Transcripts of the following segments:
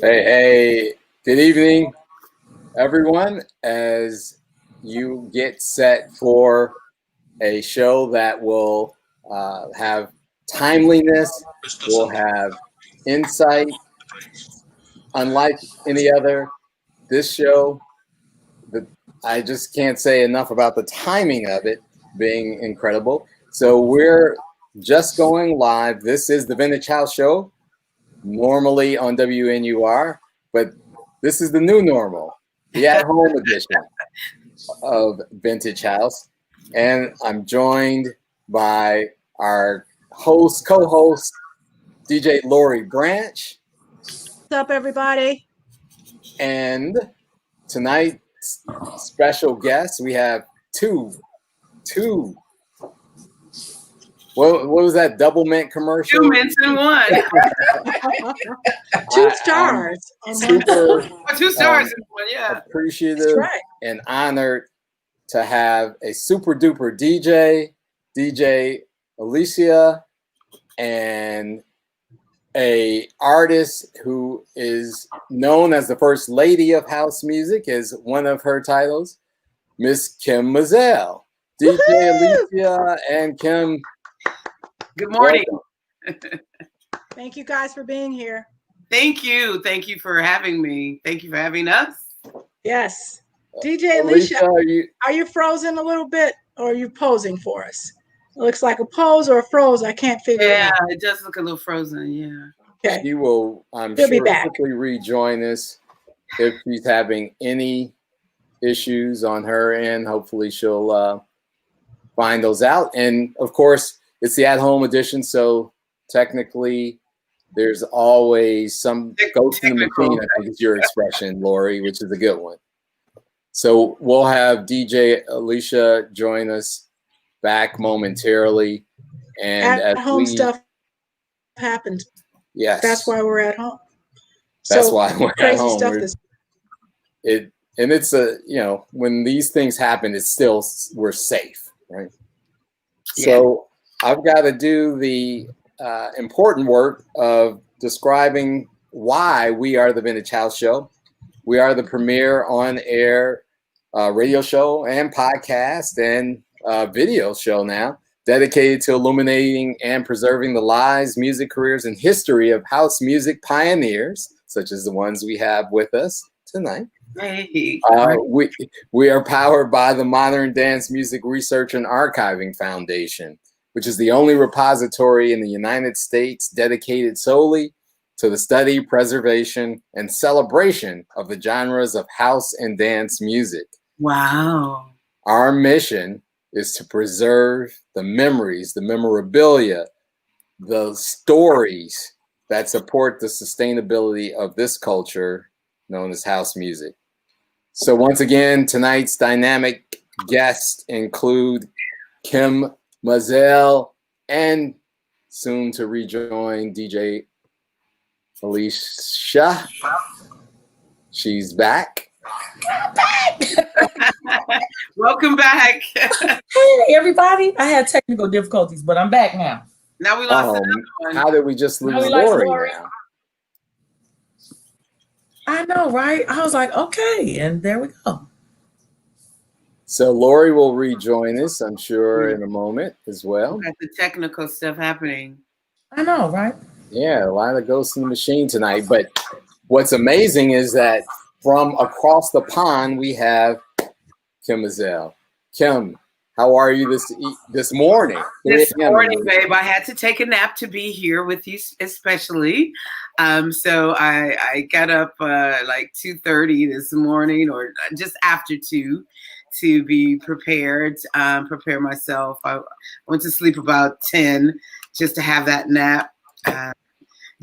Hey, good evening, everyone. As you get set for a show that will have timeliness, will have insight, unlike any other. This show, I just can't say enough about the timing of it being incredible. So we're just going live. This is the Vintage House Show, normally on WNUR, but this is the new normal, the at-home edition of Vintage House. And I'm joined by our co-host, DJ Lowery Branch. What's up, everybody? And tonight's special guests, we have two. What was that double mint commercial? 2 mints in one. 2 stars. Super 2 stars in one, yeah. appreciative and honored to have a super duper DJ Alicia, and a artist who is known as the first lady of house music is one of her titles, Miss Kym Mazelle. DJ Alicia and Kym. Good morning. Thank you guys for being here. Thank you. Thank you for having me. Thank you for having us. Yes. DJ Alicia, are you frozen a little bit, or are you posing for us? It looks like a pose or a froze. I can't figure it out. Yeah, it does look a little frozen, yeah. Okay. She will, I'm sure, quickly rejoin us if she's having any issues on her end. Hopefully she'll find those out. And of course, it's the at-home edition, so technically there's always some ghost in the machine, I think is your expression, Lori, which is a good one. So we'll have DJ Alicia join us back momentarily. And at-home stuff happened. Yes. That's why we're at home. That's why we're at home. Stuff and it's when these things happen, it's still, we're safe, right? Yeah. So I've got to do the important work of describing why we are the Vintage House Show. We are the premier on-air radio show and podcast and video show now, dedicated to illuminating and preserving the lives, music careers, and history of house music pioneers, such as the ones we have with us tonight. Hey. We are powered by the Modern Dance Music Research and Archiving Foundation, which is the only repository in the United States dedicated solely to the study, preservation, and celebration of the genres of house and dance music. Wow. Our mission is to preserve the memories, the memorabilia, the stories that support the sustainability of this culture known as house music. So once again, tonight's dynamic guests include Kym Mazelle and soon to rejoin DJ Alicia. She's back. Welcome back. Hey, everybody. I had technical difficulties, but I'm back now. Now we lost another one. How did we just lose Lori now? I know, right? I was like, okay, and there we go. So Lori will rejoin us, I'm sure, in a moment as well. Got the technical stuff happening. I know, right? Yeah, a lot of ghosts in the machine tonight. But what's amazing is that from across the pond, we have Kym Mazelle. Kym, how are you this morning? This morning, babe, I had to take a nap to be here with you, especially. So I got up like 2:30 this morning, or just after 2, to be prepared, prepare myself. I went to sleep about 10 just to have that nap.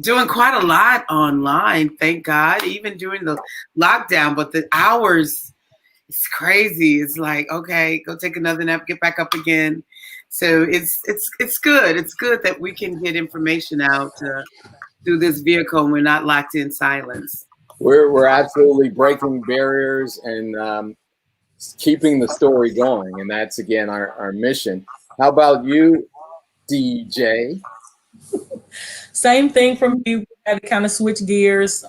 Doing quite a lot online, thank God, even during the lockdown, but the hours, it's crazy. It's like, okay, go take another nap, get back up again. So it's good. It's good that we can get information out through this vehicle and we're not locked in silence. We're absolutely breaking barriers and keeping the story going, and that's again our mission. How about you, DJ? Same thing for me. We had to kind of switch gears.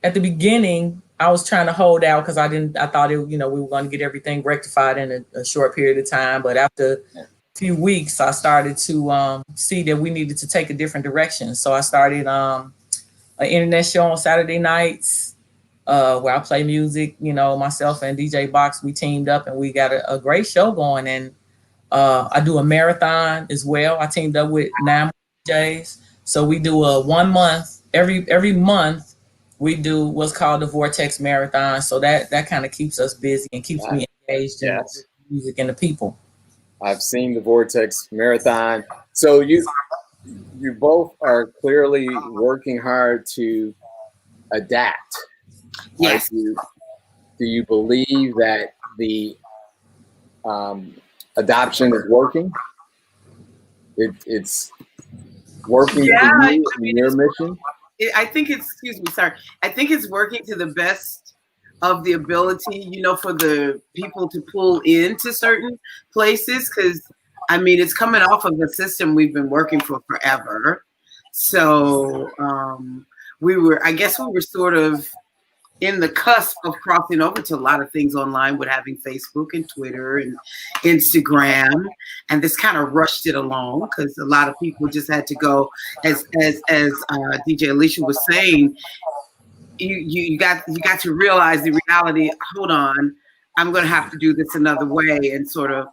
At the beginning, I was trying to hold out because I thought we were going to get everything rectified in a short period of time. But after a few weeks, I started to see that we needed to take a different direction. So I started an internet show on Saturday nights where I play music. Myself and DJ Box, we teamed up and we got a great show going. And I do a marathon as well. I teamed up with 9 DJs. So we do a 1 month, every month we do what's called the Vortex Marathon. So that kind of keeps us busy and keeps me engaged in the music and the people. I've seen the Vortex Marathon. So you both are clearly working hard to adapt. Yes. Do you believe that the adoption is working? It's working for you in your mission? I think it's working to the best of the ability, for the people to pull into certain places. Because, it's coming off of a system we've been working for forever. So we were sort of in the cusp of crossing over to a lot of things online with having Facebook and Twitter and Instagram, and this kind of rushed it along because a lot of people just had to go, as DJ Alicia was saying, you got to realize the reality. Hold on, I'm going to have to do this another way and sort of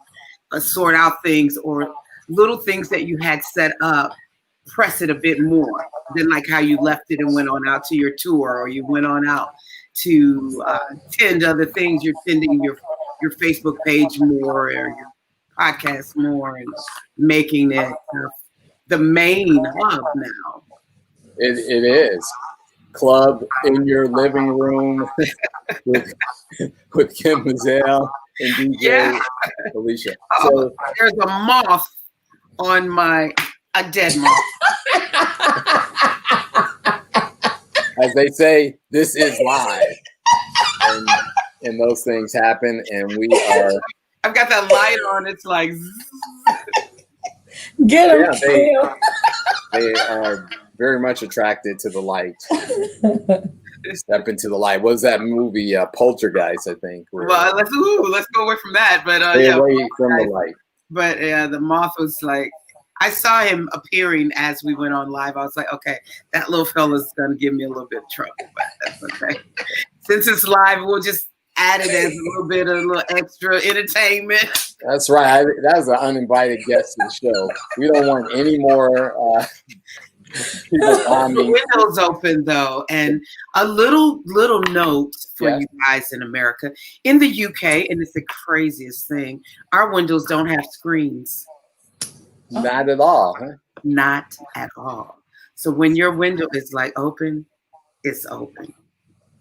sort out things, or little things that you had set up, press it a bit more than like how you left it and went on out to your tour, or you went on out to tend other things. You're tending your Facebook page more, or your podcast more, and making it the main hub now. It is. Club in your living room with Kym Mazelle and DJ Alicia. So there's a moth on a dead moth. As they say, this is live, and those things happen, and we are. I've got that light on. It's like get them. Yeah, they are very much attracted to the light. Step into the light. What was that movie? Poltergeist, I think. Well, let's go away from that. But away from the light. But the moth was like, I saw him appearing as we went on live. I was like, okay, that little fella's gonna give me a little bit of trouble, but that's okay. Since it's live, we'll just add it as a little extra entertainment. That's right. That was an uninvited guest to the show. We don't want any more people on me. Windows open though, and a little note for you guys in America. In the UK, and it's the craziest thing, our windows don't have screens. Not at all, huh? Not at all. So when your window is like open, it's open.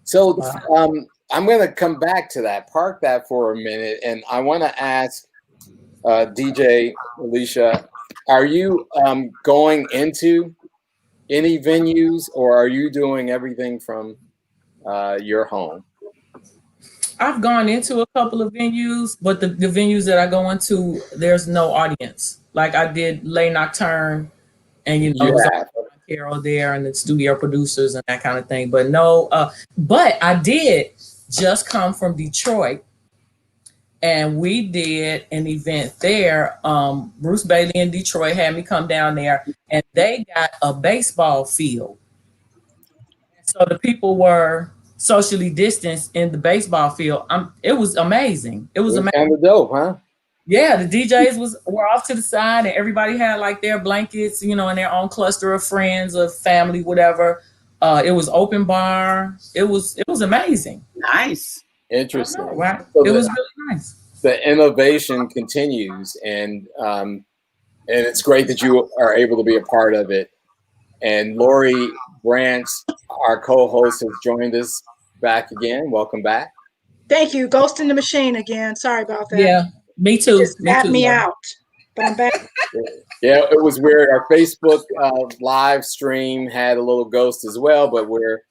So I'm going to come back to that, park that for a minute, and I want to ask DJ Alicia, are you going into any venues, or are you doing everything from your home? I've gone into a couple of venues, but the venues that I go into, there's no audience. Like I did Les Nocturne, and Carol there, and the studio producers and that kind of thing. But no, but I did just come from Detroit, and we did an event there. Bruce Bailey in Detroit had me come down there, and they got a baseball field. So the people were socially distanced in the baseball field. It was amazing. It was amazing. Kind of dope, huh? Yeah, the DJs were off to the side, and everybody had like their blankets, and their own cluster of friends or family, whatever. It was open bar. It was amazing. Nice. Interesting. Right? So it was really nice. The innovation continues, and it's great that you are able to be a part of it. And Lori Branch, our co-host, has joined us back again. Welcome back. Thank you. Ghost in the machine again. Sorry about that. Yeah, me too. Just got me out, but I'm back. Yeah, it was weird. Our Facebook live stream had a little ghost as well, but we're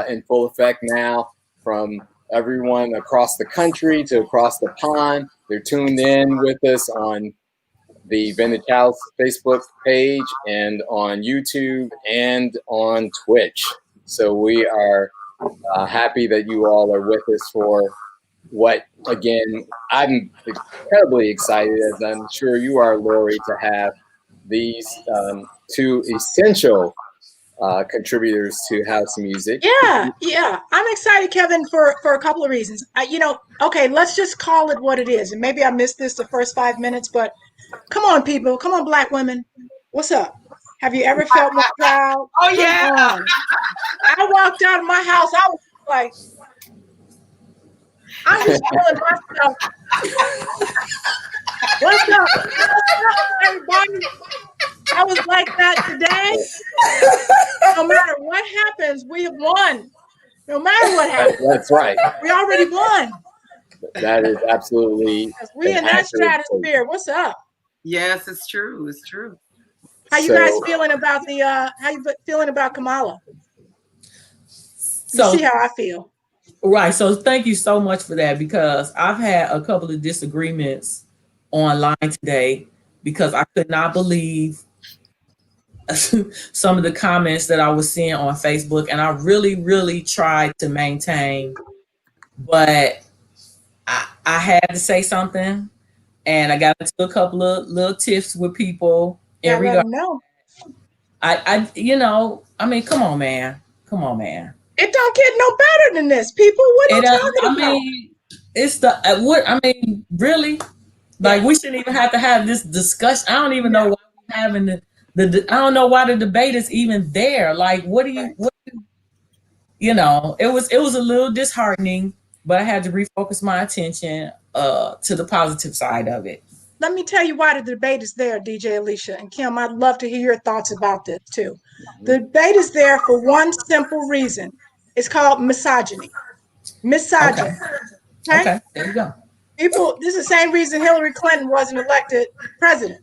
in full effect now. From everyone across the country to across the pond, they're tuned in with us on the Vintage House Facebook page and on YouTube and on Twitch. So we are happy that you all are with us for what, again, I'm incredibly excited, as I'm sure you are, Lowery, to have these two essential contributors to house music. Yeah. I'm excited, Kevin, for a couple of reasons. Okay, let's just call it what it is. And maybe I missed this the first 5 minutes, but come on, people. Come on, Black women. What's up? Have you ever felt more proud? Oh, yeah. Come on. I walked out of my house. I was like, I'm just feeling myself. What's up? What's up, everybody? I was like that today. No matter what happens, we have won. No matter what happens. That's right. We already won. That is absolutely. We in that stratosphere. What's up? Yes, it's true. It's true. How you guys feeling about how you feeling about Kamala? So you see how I feel. Right. So thank you so much for that, because I've had a couple of disagreements online today because I could not believe some of the comments that I was seeing on Facebook, and I really, really tried to maintain, but I had to say something, and I got into a couple of little tiffs with people in regard. No. I mean, come on, man. It don't get no better than this, people. What are you talking about? I mean, really? Like, we shouldn't even have to have this discussion. I don't even know why we're having I don't know why the debate is even there. Like, it was a little disheartening, but I had to refocus my attention to the positive side of it. Let me tell you why the debate is there, DJ Alicia and Kym. I'd love to hear your thoughts about this too. The debate is there for one simple reason. It's called misogyny. Misogyny. Okay, there you go. People, this is the same reason Hillary Clinton wasn't elected president,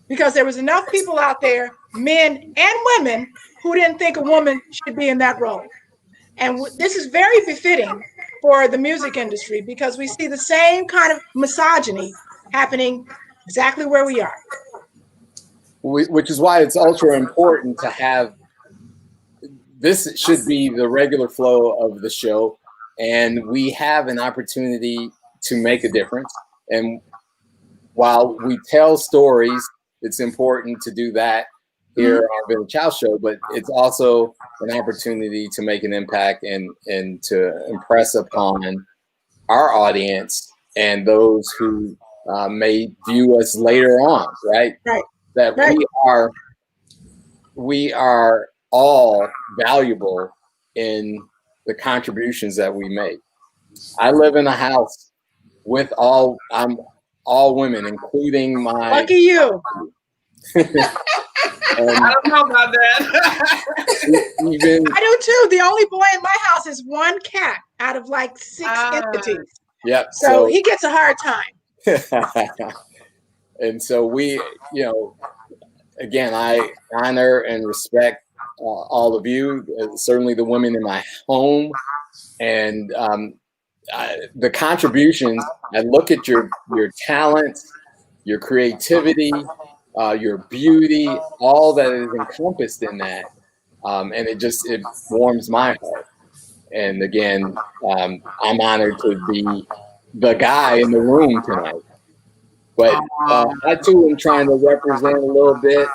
because there was enough people out there, men and women, who didn't think a woman should be in that role. And this is very befitting for the music industry, because we see the same kind of misogyny happening exactly where we are. Which is why it's ultra important to have, this should be the regular flow of the show, and we have an opportunity to make a difference. And while we tell stories, it's important to do that here on Vintage House Show, but it's also an opportunity to make an impact and to impress upon our audience and those who may view us later on, right? That we are all valuable in the contributions that we make. I live in a house with all women, including my. Lucky you. I don't know about that. I do too. The only boy in my house is one cat out of like 6 entities. Yep. So he gets a hard time. And so we, again, I honor and respect all of you, certainly the women in my home, and the contributions. I look at your talents, your creativity, your beauty, all that is encompassed in that, and it warms my heart. And again, I'm honored to be the guy in the room tonight. But I too am trying to represent a little bit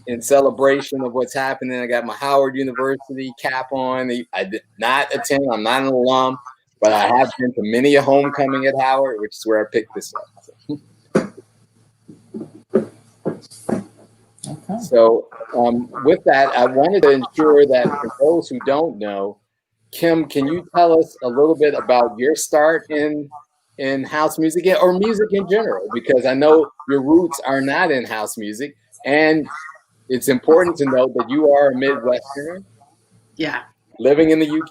in celebration of what's happening. I got my Howard University cap on. I did not attend. I'm not an alum, but I have been to many a homecoming at Howard, which is where I picked this up. So with that, I wanted to ensure that for those who don't know, Kym, can you tell us a little bit about your start in house music or music in general? Because I know your roots are not in house music, and it's important to note that you are a Midwesterner. Yeah. Living in the UK.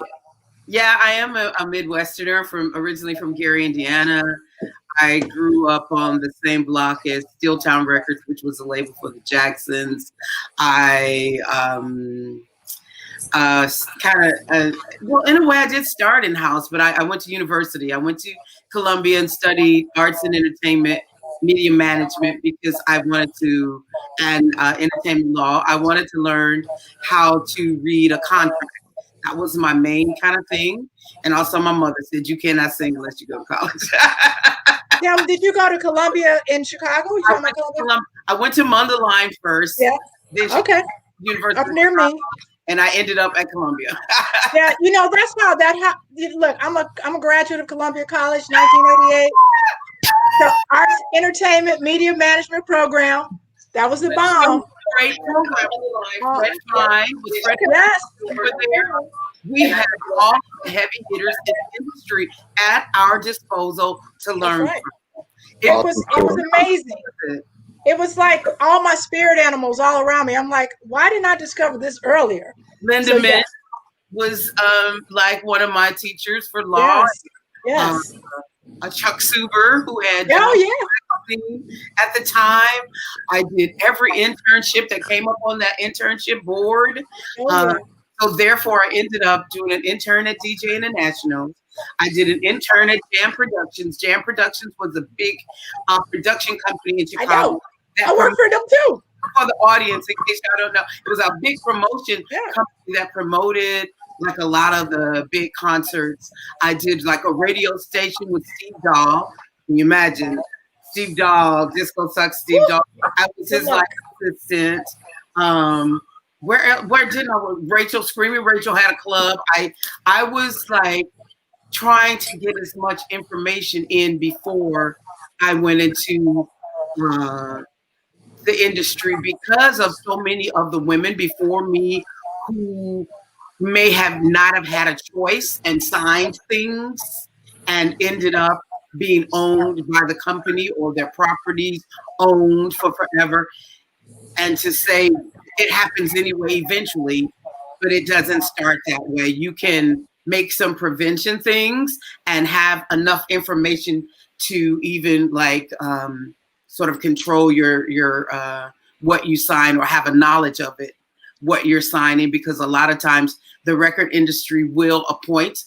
Yeah, I am a Midwesterner originally from Gary, Indiana. I grew up on the same block as Steeltown Records, which was a label for the Jacksons. I well, in a way, I did start in house, but I went to university. I went to Columbia and studied arts and entertainment media management because I wanted to, and entertainment law. I wanted to learn how to read a contract. That was my main kind of thing. And also my mother said, you cannot sing unless you go to college. Now, did you go to Columbia in Chicago? You talking about Columbia? I went to Mundelein first. Yeah. Then Okay. University Up near me. And I ended up at Columbia. Yeah, you know, that's how that happened. Look, I'm a graduate of Columbia College, 1988. The Arts, Entertainment, Media Management program. That was the bomb. Great program. Fred Fine was Fred Yes. over there. We had all the heavy hitters in the industry at our disposal to learn. Right. It was amazing. It was like all my spirit animals all around me. I'm like, why didn't I discover this earlier? Linda Mint was like one of my teachers for law. Yes. Chuck Suber, who had at the time. I did every internship that came up on that internship board. So therefore, I ended up doing an intern at DJ International. I did an intern at Jam Productions. Jam Productions was a big production company in Chicago. I worked for them too. For the audience, in case y'all don't know, it was a big promotion company that promoted like a lot of the big concerts. I did like a radio station with Steve Dahl. Can you imagine? Steve Dahl, Disco Sucks, Steve Dahl. I was his like assistant. Where didn't I work? Rachel, Screaming Rachel had a club. I was like trying to get as much information in before I went into the industry because of so many of the women before me who may have not have had a choice and signed things and ended up being owned by the company or their properties owned for forever. And to say it happens anyway eventually, but it doesn't start that way. You can make some prevention things and have enough information to even like sort of control your what you sign or have a knowledge of it, what you're signing, because a lot of times the record industry will appoint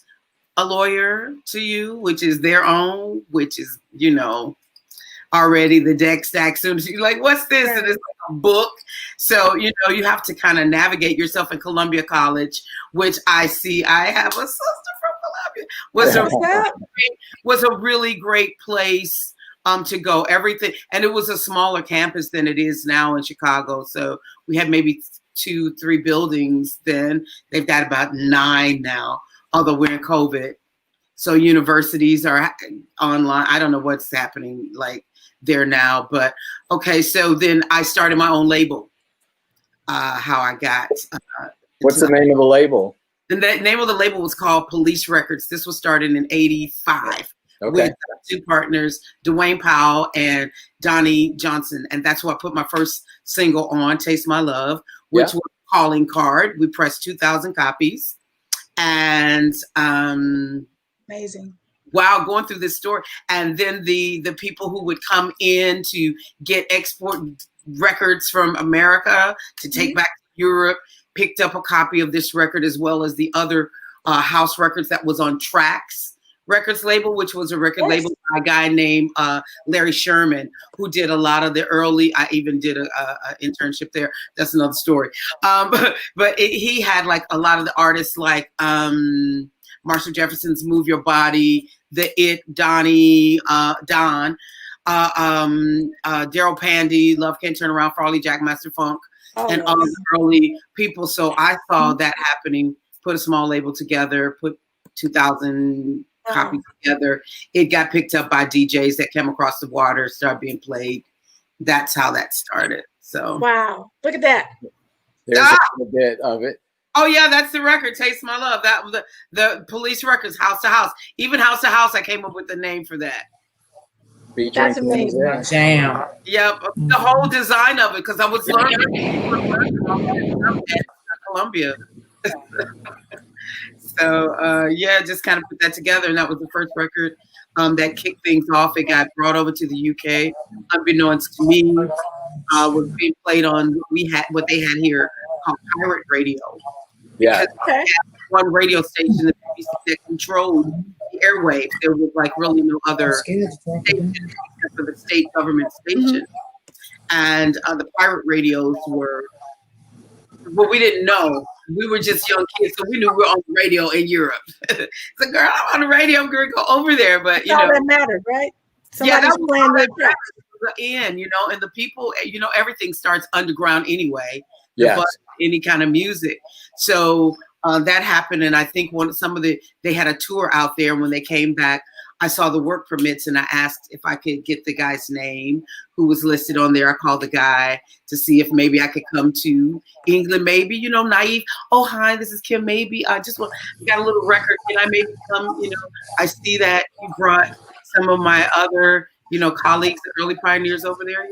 a lawyer to you, which is their own, which is, you know, already the deck stack. Soon as you're like, what's this? And it's like a book. So, you know, you have to kind of navigate yourself in Columbia College, which I see. I have a sister from Columbia. Was a really great place to go. Everything. And it was a smaller campus than it is now in Chicago. So we had maybe 2-3 buildings then. They've got about 9 now, although we're in COVID. So universities are online. I don't know what's happening like there now, but okay. So then I started my own label. How I got. What's the name of the label? The name of the label was called Police Records. This was started in '85 with 2 partners, Dwayne Powell and Donnie Johnson. And that's why I put my first single on, Taste My Love, which was Calling Card. We pressed 2,000 copies. And amazing. Wow, going through this story. And then the people who would come in to get export records from America to take back to Europe picked up a copy of this record as well as the other house records that was on Trax Records label, which was a record label by a guy named Larry Sherman, who did a lot of the early, I even did a internship there. That's another story. But he had like a lot of the artists like Marshall Jefferson's Move Your Body, Donnie, Don, Daryl Pandy, Love Can't Turn Around, Farley Jackmaster Funk, and all the early people. So I saw that happening, put a small label together, put 2,000 copies together. It got picked up by DJs that came across the water, started being played. That's how that started. So wow, look at that. There's a bit of it. Oh yeah, that's the record, Taste My Love. That was the Police Records, House to House. Even House to House, I came up with the name for that. That's amazing. Jam. Yep, the whole design of it, because I was learning at Columbia. So yeah, just kind of put that together, and that was the first record that kicked things off. It got brought over to the UK, unbeknownst to me. Was being played on what they had here called pirate radio. Yeah, one radio station that controlled airwaves. There was like really no other station except for the state government station. And the pirate radios were, well, we didn't know. We were just young kids, so we knew we were on the radio in Europe. It's like, girl, I'm on the radio, I'm going to go over there. But, That's all that mattered, right? Somebody's playing their in, and the people, everything starts underground anyway. Yes. But any kind of music. So that happened. And I think they had a tour out there. And when they came back, I saw the work permits and I asked if I could get the guy's name who was listed on there. I called the guy to see if maybe I could come to England, maybe, naive. Oh, hi, this is Kym. Maybe I got a little record. Can I maybe come? I see that you brought some of my other, colleagues, the early pioneers over there,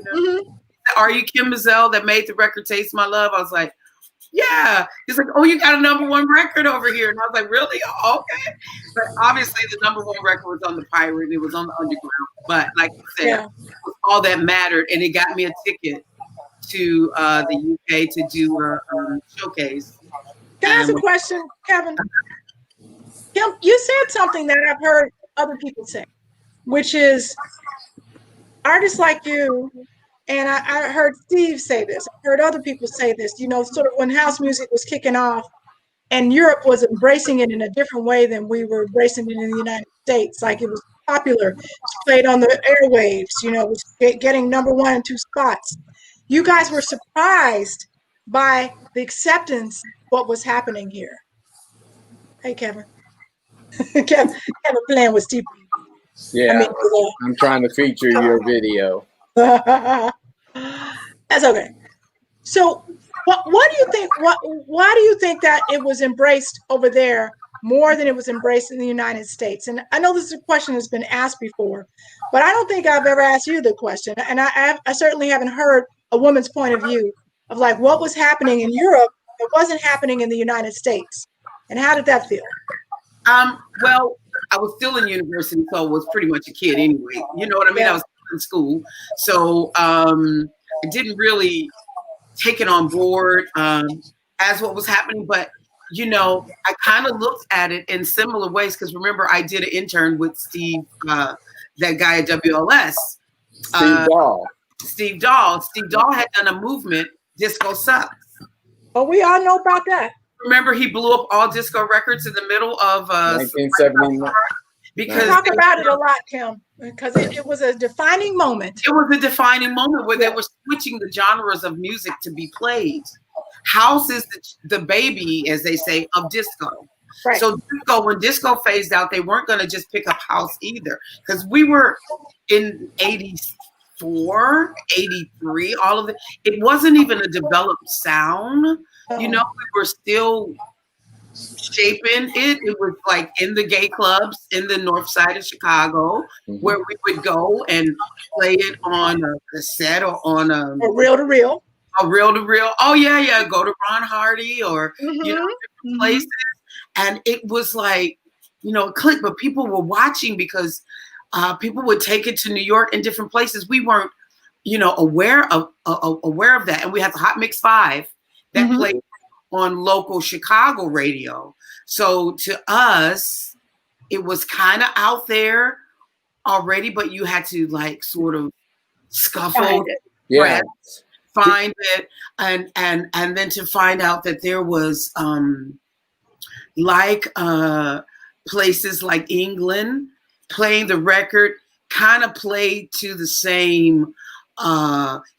Are you Kym Mazelle that made the record Taste My Love? I was like, yeah. He's like, oh, you got a #1 record over here. And I was like, really? Oh, okay. But obviously the #1 record was on the pirate. It was on the underground. But like I said, all that mattered. And it got me a ticket to the UK to do a showcase. Can I ask a question, Kevin? Kym, you said something that I've heard other people say, which is artists like you, and I heard Steve say this, I heard other people say this, sort of when house music was kicking off and Europe was embracing it in a different way than we were embracing it in the United States. Like it was popular, it was played on the airwaves, it was getting #1 and 2 spots. You guys were surprised by the acceptance of what was happening here. Hey, Kevin. Kevin playing with Steve. Yeah, I'm trying to feature your video. That's okay. So what do you think? Why do you think that it was embraced over there more than it was embraced in the United States? And I know this is a question that's been asked before, but I don't think I've ever asked you the question. And I certainly haven't heard a woman's point of view of like what was happening in Europe that wasn't happening in the United States. And how did that feel? Well, I was still in university, so I was pretty much a kid anyway. You know what I mean? Yeah. I was in school. So I didn't really take it on board as what was happening. But, I kind of looked at it in similar ways because remember, I did an intern with Steve, that guy at WLS. Steve Dahl. Steve Dahl. Steve Dahl had done a movement, Disco Sucks. Oh, we all know about that. Remember, he blew up all disco records in the middle of 1979. Because talk about it a lot, Kym, because it was a defining moment. It was a defining moment where they were switching the genres of music to be played. House is the baby, as they say, of disco. Right. So when disco phased out, they weren't going to just pick up house either, because we were in 84, 83, all of it. It wasn't even a developed sound. We were still shaping it. It was like in the gay clubs in the north side of Chicago, where we would go and play it on a cassette or on a reel-to-reel. A reel-to-reel. Oh yeah. Go to Ron Hardy or different places. And it was like, it clicked, but people were watching because people would take it to New York and different places. We weren't, aware of that. And we had the Hot Mix 5 that played on local Chicago radio. So to us, it was kind of out there already, but you had to like sort of scuffle, find it, and then to find out that there was places like England playing the record kind of played to the same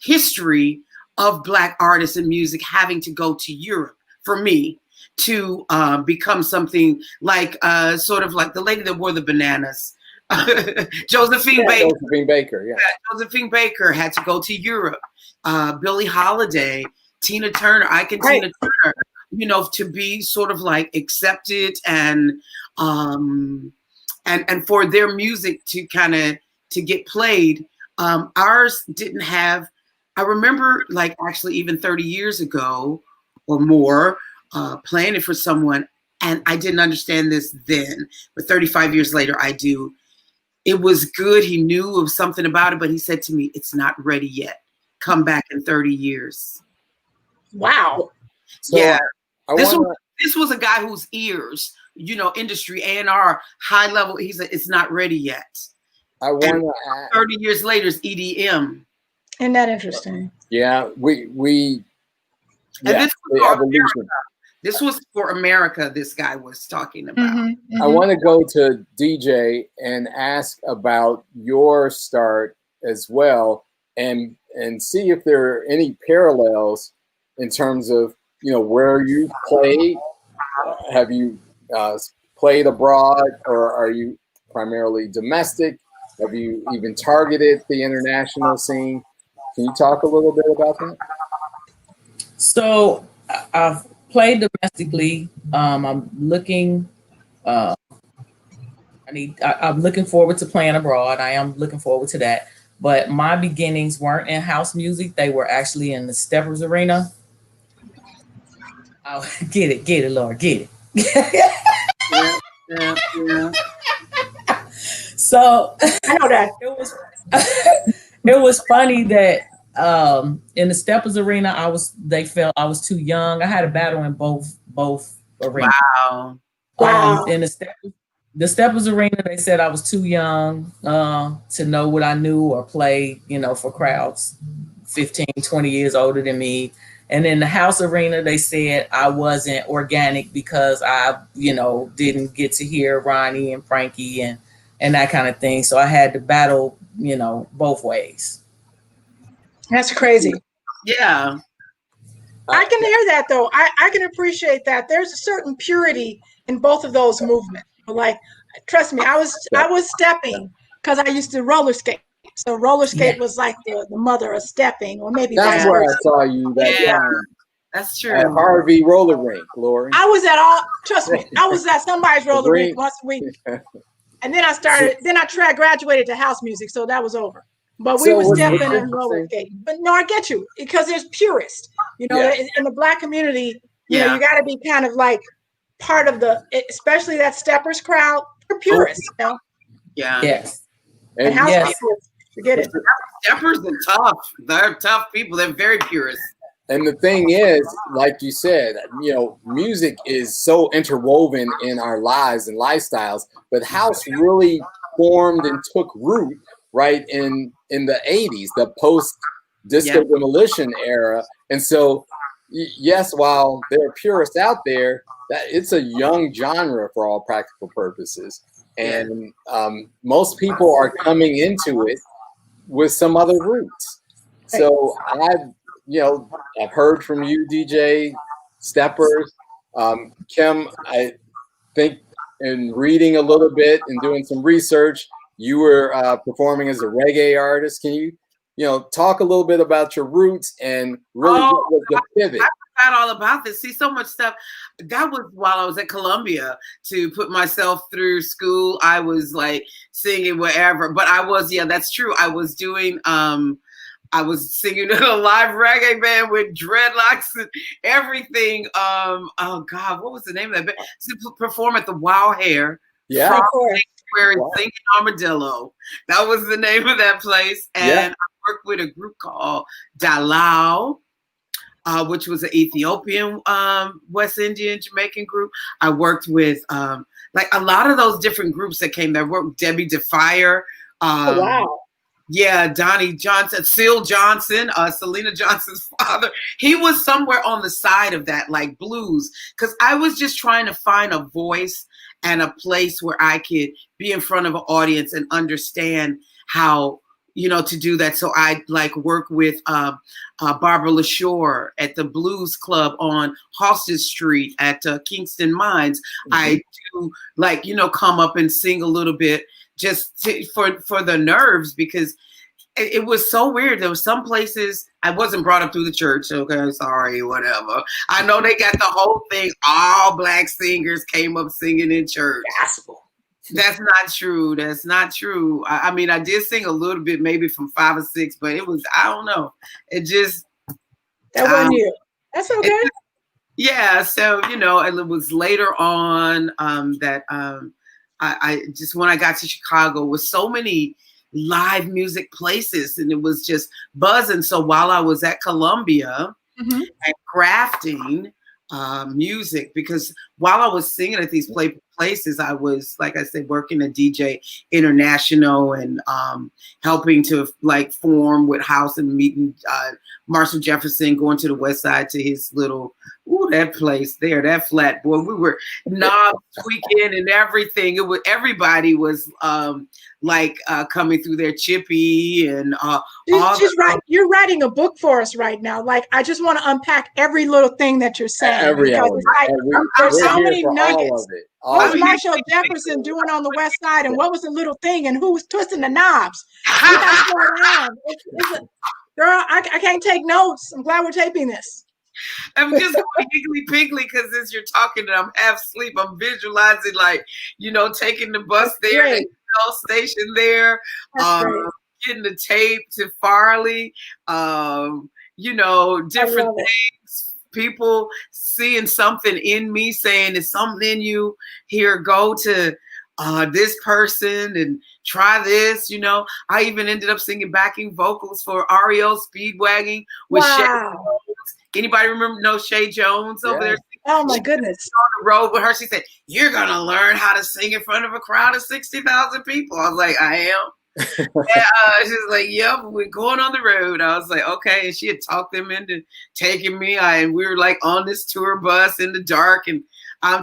history of Black artists and music having to go to Europe for me to become something like sort of like the lady that wore the bananas. Josephine Baker. Josephine Baker had to go to Europe. Billie Holiday, Tina Turner, Tina Turner, to be sort of like accepted and for their music to kind of to get played. Ours didn't have. I remember like actually even 30 years ago or more playing it for someone, and I didn't understand this then, but 35 years later I do. It was good. He knew of something about it, but he said to me, "It's not ready yet. Come back in 30 years." Wow. So this was a guy whose ears industry, A&R, high level. He said, it's not ready yet. I want to 30 years later is EDM. Isn't that interesting? Yeah, we And yeah, the evolution. This was for America, this guy was talking about. Mm-hmm, I want to go to DJ and ask about your start as well, and see if there are any parallels in terms of where you played. Have you played abroad, or are you primarily domestic? Have you even targeted the international scene? Can you talk a little bit about that? So I've played domestically. I'm looking. I'm looking forward to playing abroad. I am looking forward to that. But my beginnings weren't in house music. They were actually in the Steppers arena. Oh, get it, Lord, get it. Yeah. So I know that it was funny that in the Steppers arena, they felt I was too young. I had a battle in both arenas. Wow. In the Steppers arena, they said I was too young to know what I knew or play, for crowds 15, 20 years older than me. And in the house arena, they said I wasn't organic because I, didn't get to hear Ronnie and Frankie and that kind of thing. So I had to battle, both ways. That's crazy. Yeah. I can hear that though. I can appreciate that. There's a certain purity in both of those movements. Like, trust me, I was stepping because I used to roller skate. So roller skate was like the mother of stepping, or maybe that's vice where versa. I saw you that time. That's true. At Harvey Roller Rink, Lauren. I was at somebody's roller rink once a week. And then I graduated to house music, so that was over. But we were stepping and roller skating. But no, I get you, because there's purists. In the Black community, you got to be kind of like part of especially that steppers crowd. They're purists, Yeah. Yes. And house people, forget it. Steppers are tough. They're tough people. They're very purists. And the thing is, like you said, music is so interwoven in our lives and lifestyles, but house really formed and took root right in the 80s, the post-disco demolition era. And so, yes, while there are purists out there, that it's a young genre for all practical purposes. And most people are coming into it with some other roots. So I've heard from you, DJ, Steppers. Kym, I think in reading a little bit and doing some research, you were performing as a reggae artist. Can you, talk a little bit about your roots and really what was the pivot? I forgot all about this. See, so much stuff. That was while I was at Columbia to put myself through school. I was like singing wherever, but that's true. I was doing, I was singing in a live reggae band with dreadlocks and everything. Oh God, what was the name of that band? To perform at the Wow Hair. Yeah. Singing Armadillo. That was the name of that place. And I worked with a group called Dalao, which was an Ethiopian, West Indian, Jamaican group. I worked with like a lot of those different groups that came there. I worked with Debbie DeFire. Wow. Yeah, Donnie Johnson, Seal Johnson, Selena Johnson's father. He was somewhere on the side of that, like blues, because I was just trying to find a voice and a place where I could be in front of an audience and understand how, to do that. So I work with Barbara LaShore at the Blues Club on Halsted Street at Kingston Mines. Mm-hmm. I do come up and sing a little bit just for the nerves, because it was so weird. There were some places I wasn't brought up through the church. Okay, sorry, whatever. I know they got the whole thing. All Black singers came up singing in church. Gospel. That's not true. That's not true. I mean, I did sing a little bit, maybe from 5 or 6, but it was, I don't know. It just. That wasn't you. That's okay. So, and it was later on that I just, when I got to Chicago, with so many live music places, and it was just buzzing. So while I was at Columbia and crafting music, because while I was singing at these places, I was, like I said, working at DJ International and helping to like form with House and meeting Marshall Jefferson, going to the West Side to his little, that place there, that flat boy. We were knobs tweaking and everything. It was, everybody was coming through there, Chippy and you're writing a book for us right now. Like, I just want to unpack every little thing that you're saying. There's so many nuggets. What was Marshall Jefferson doing on the West Side, and what was the little thing, and who was twisting the knobs? What's going on? Girl, I can't take notes. I'm glad we're taping this. I'm just going higgly-piggly because as you're talking and I'm half asleep, I'm visualizing, like, taking the bus there, the station there, getting the tape to Farley, different things, people seeing something in me, saying there's something in you here, go to this person and try this. I even ended up singing backing vocals for REO Speedwagon with Shay Jones. Anybody know Shay Jones over there? Oh my goodness. On the road with her, she said, "You're gonna learn how to sing in front of a crowd of 60,000 people." I was like, "I am." She was like, "Yep, we're going on the road." I was like, "Okay." And she had talked them into taking me. And we were like on this tour bus in the dark, and I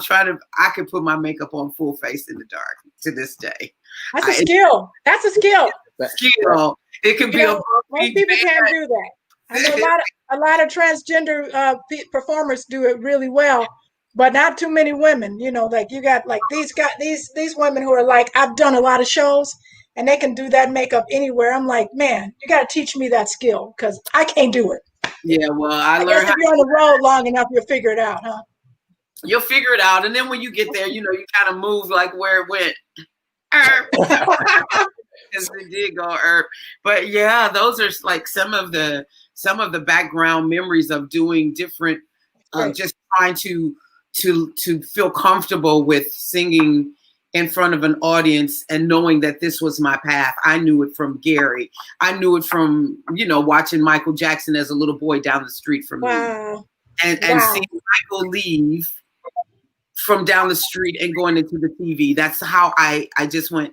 could put my makeup on full face in the dark to this day. That's a skill. That's a skill. Skill. It can be most people can't do that. I know a lot of transgender performers do it really well, but not too many women. Like you got like these women who are like, I've done a lot of shows and they can do that makeup anywhere. I'm like, man, you got to teach me that skill because I can't do it. Yeah, well, I learned guess if you're on the road long enough, you'll figure it out, huh? You'll figure it out, and then when you get there, you kind of move like where it went. Because it did go herb. But yeah, those are like some of the background memories of doing different, just trying to feel comfortable with singing in front of an audience and knowing that this was my path. I knew it from Gary. I knew it from, watching Michael Jackson as a little boy down the street from me. And seeing Michael leave from down the street and going into the TV. That's how I just went.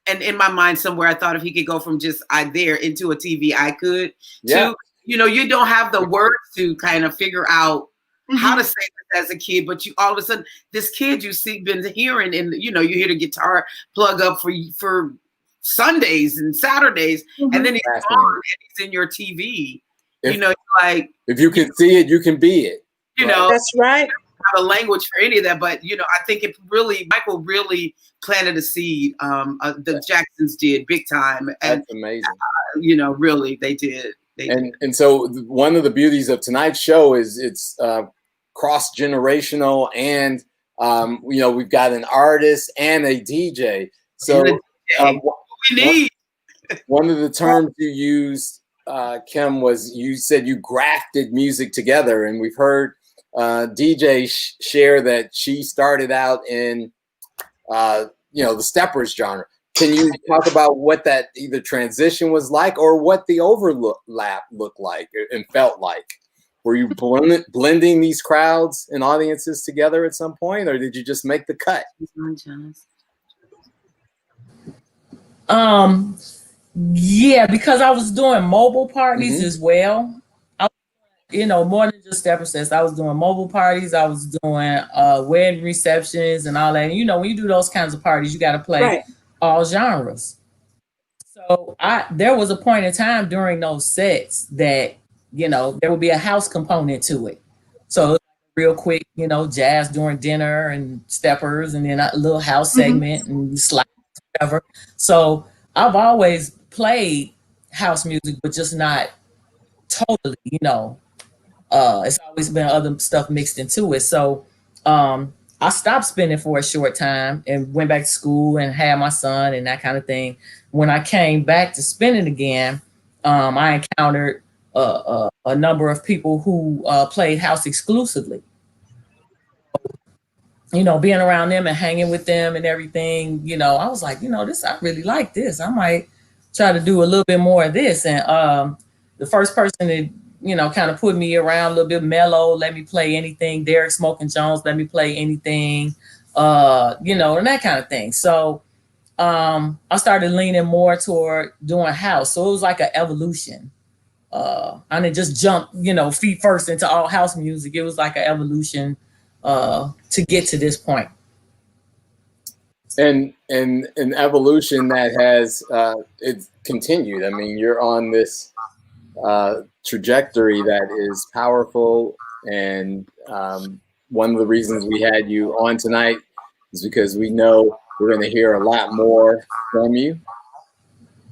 And in my mind somewhere, I thought if he could go from just there into a TV, I could. Yeah. You don't have the words to kind of figure out how to say this as a kid, but you all of a sudden, this kid been hearing, and you hear the guitar plug up for Sundays and Saturdays, and then he's on and he's in your TV. Like if you can see it, you can be it. That's right. Have a language for any of that, but I think Michael really planted a seed. The Jacksons did big time, and that's amazing. Really they did. And so one of the beauties of tonight's show is it's cross-generational, and we've got an artist and a DJ. So we need. One of the terms you used, Kym, was you said you grafted music together, and we've heard DJ share that she started out in the steppers genre. Can you talk about what that either transition was like or what the overlap looked like and felt like? Were you blending these crowds and audiences together at some point, or did you just make the cut? Yeah, because I was doing mobile parties as well. More than just stepper sets. I was doing mobile parties. I was doing wedding receptions and all that. And, when you do those kinds of parties, you got to play all genres. So there was a point in time during those sets that, there would be a house component to it. So real quick, jazz during dinner and steppers, and then a little house segment and slides, whatever. So I've always played house music, but just not totally, it's always been other stuff mixed into it. So I stopped spinning for a short time and went back to school and had my son and that kind of thing. When I came back to spinning again, I encountered a number of people who played house exclusively. Being around them and hanging with them and everything, I was like, I really like this. I might try to do a little bit more of this. And the first person that kind of put me around a little bit mellow, let me play anything. Derek Smoking Jones, let me play anything, and that kind of thing. So I started leaning more toward doing house. So it was like an evolution. I didn't just jump, feet first into all house music. It was like an evolution to get to this point. And an evolution that has it's continued. I mean, you're on this trajectory that is powerful, and one of the reasons we had you on tonight is because we know we're going to hear a lot more from you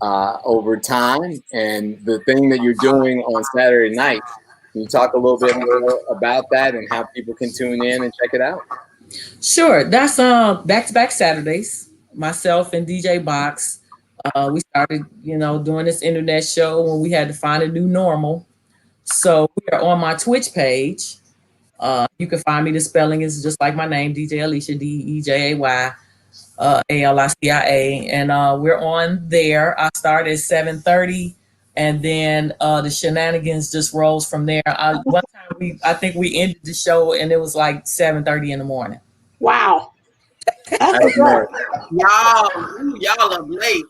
over time. And the thing that you're doing on Saturday night, can you talk a little bit more about that and how people can tune in and check it out? Sure. That's back-to-back Saturdays. Myself and DJ Box. We started, doing this internet show when we had to find a new normal. So we are on my Twitch page. You can find me. The spelling is just like my name, DJ Alicia, DEJAY, ALICIA. And we're on there. I start at 7:30. And then the shenanigans just rolls from there. One time I think we ended the show and it was like 7:30 in the morning. Wow. That's y'all up late.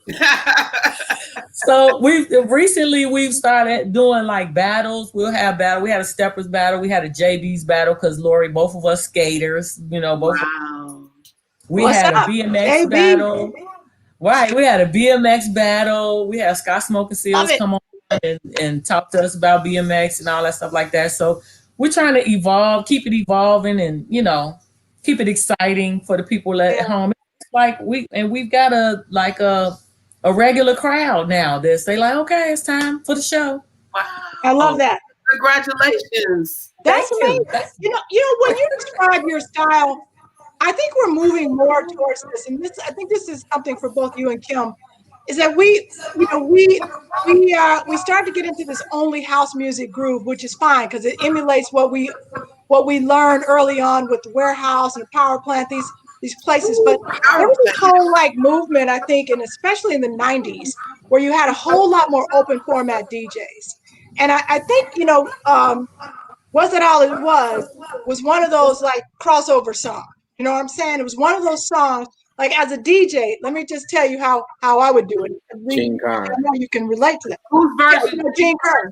So we've started doing like battles. We'll have battle. We had a steppers battle. We had a JB's battle because Lori, both of us skaters, both. Wow. We had a BMX battle. Right. We had a BMX battle. We had Scott Smoking Seals come on and talk to us about BMX and all that stuff like that. So we're trying to evolve, keep it evolving, and keep it exciting for the people at home. It's like we've got a regular crowd now that say like, okay, it's time for the show. Wow. I love that. Congratulations. That's amazing. When you describe your style, I think we're moving more towards this, and I think this is something for both you and Kym, is that we start to get into this only house music groove, which is fine because it emulates what we learned early on with the warehouse and the power plant, these places. But there was this whole movement, I think, and especially in the 90s, where you had a whole lot more open format DJs. And I think, Was That All It Was one of those crossover songs. You know what I'm saying? It was one of those songs, as a DJ, let me just tell you how I would do it. Gene Kern. I know you can relate to that. Whose version? Gene Kern.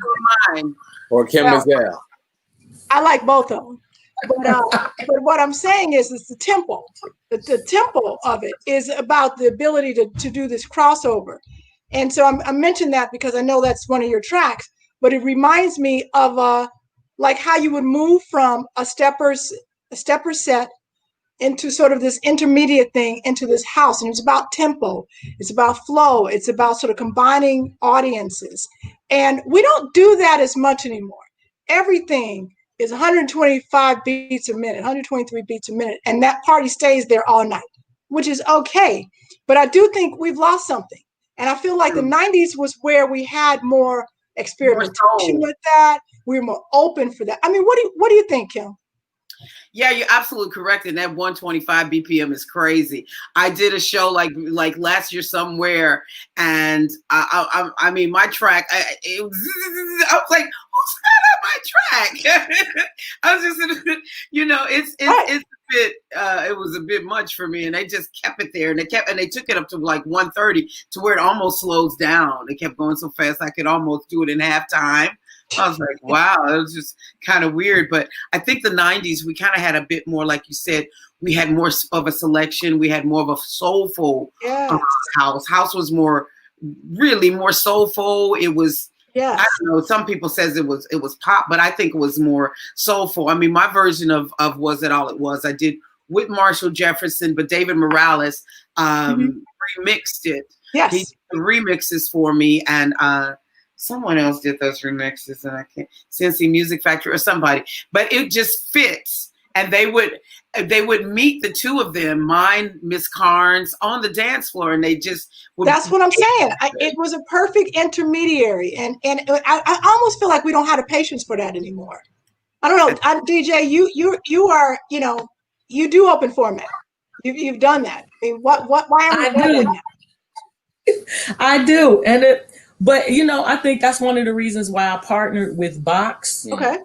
Mine. Or Kym Mazelle. I like both of them. But what I'm saying is the tempo. The tempo of it is about the ability to do this crossover. And so I mentioned that because I know that's one of your tracks, but it reminds me of how you would move from a stepper set into sort of this intermediate thing into this house. And it's about tempo. It's about flow. It's about sort of combining audiences. And we don't do that as much anymore. Everything is 125 beats a minute, 123 beats a minute. And that party stays there all night, which is okay. But I do think we've lost something. And I feel like the 90s was where we had more experimentation with that. We were more open for that. I mean, what do you think, Kym? Yeah, you're absolutely correct. And that 125 BPM is crazy. I did a show like last year somewhere, and I mean, my track, I was like, who's that on my track? I was just, it's a bit, it was a bit much for me, and they just kept it there, and they took it up to 130 to where it almost slows down. They kept going so fast, I could almost do it in halftime. I was like, wow, it was just kind of weird. But I think the 90s, we kind of had a bit more, like you said, we had more of a selection. We had more of a soulful house. House was really more soulful. It was, I don't know, some people says it was pop, but I think it was more soulful. I mean, my version of Was That All It Was, I did with Marshall Jefferson, but David Morales remixed it. Yes. He did the remixes for me, and someone else did those remixes, and I can't, Cincy Music Factory or somebody, but it just fits. And they would meet the two of them, mine, Miss Carnes, on the dance floor, and they just would. That's what I'm saying. It was a perfect intermediary, and I almost feel like we don't have the patience for that anymore. I don't know, DJ. You are, you do open format. You've done that. I mean, why are we doing that? I do, and But I think that's one of the reasons why I partnered with Box. Okay.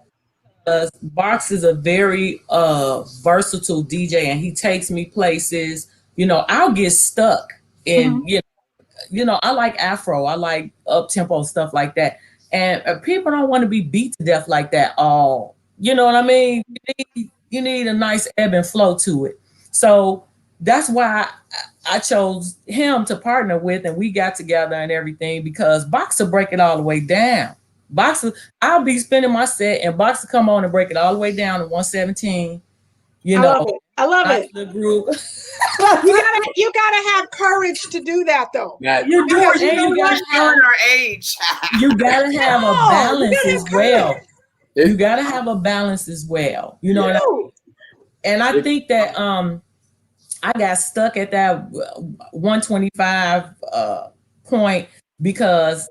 Box is a very versatile DJ, and he takes me places. I'll get stuck in I like Afro, I like up tempo stuff like that, and people don't want to be beat to death like that. All you know what I mean? You need a nice ebb and flow to it. So that's why I chose him to partner with, and we got together and everything because Box will break it all the way down. Boxer, I'll be spinning my set, and Boxer come on and break it all the way down to 117. I love it. I love it. The group. you gotta have courage to do that, though. You do, because and you gotta have our age. You gotta have a balance as well. It- You gotta have a balance as well. You know what I mean? And I think that I got stuck at that 125 point because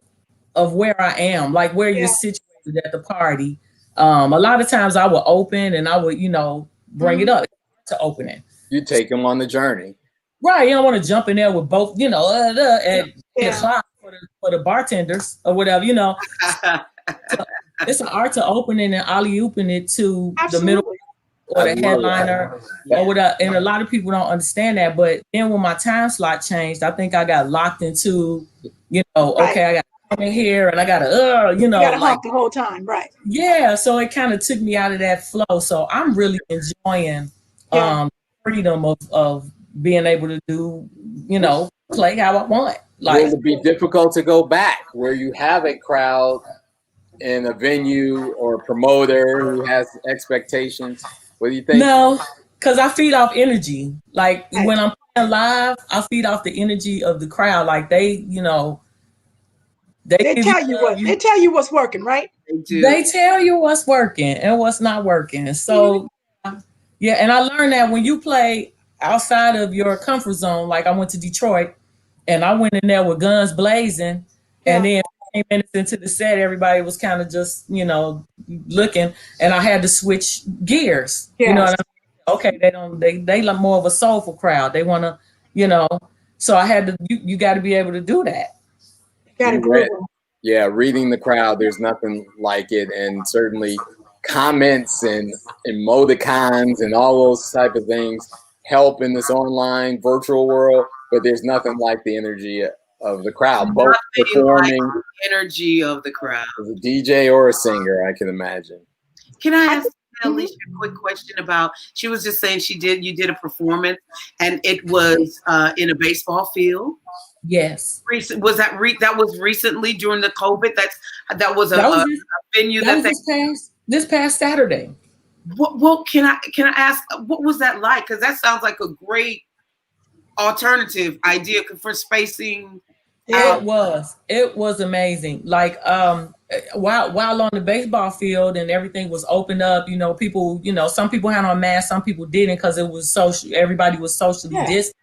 of where I am, like where you're situated at the party. A lot of times I would open and I would, bring it up to opening. You take them on the journey. Right. You don't want to jump in there with both, at 8 o'clock for the bartenders or whatever, So it's an art to opening and alley-ooping it to the middle or the headliner or whatever. And a lot of people don't understand that. But then when my time slot changed, I think I got locked into, okay, I got to come in here and I got to, you got to hump the whole time. Right. Yeah. So it kind of took me out of that flow. So I'm really enjoying freedom of being able to do, play how I want. Like, will it be difficult to go back where you have a crowd in a venue or a promoter who has expectations? What do you think? No, because I feed off energy. Like when I'm playing live, I feed off the energy of the crowd. Like they tell you what's working, right? They tell you what's working and what's not working. So and I learned that when you play outside of your comfort zone, like I went to Detroit and I went in there with guns blazing, and then 15 minutes into the set, everybody was kind of just, looking, and I had to switch gears. You know what I mean? Okay, they like more of a soulful crowd. They want to, so I had to, you got to be able to do that. Reading the crowd, there's nothing like it. And certainly comments and emoticons and all those type of things help in this online virtual world, but there's nothing like the energy of the crowd, both performing, like the energy of the crowd. As a DJ or a singer, I can imagine. Can I ask Alicia a quick question about? She was just saying you did a performance, and it was in a baseball field. Yes. Was that that was recently during the COVID? That was a venue this past Saturday. What can I ask? What was that like? Because that sounds like a great alternative idea for spacing. It was amazing. Like while on the baseball field and everything was opened up, people, some people had on masks, some people didn't because it was social. Everybody was socially distant.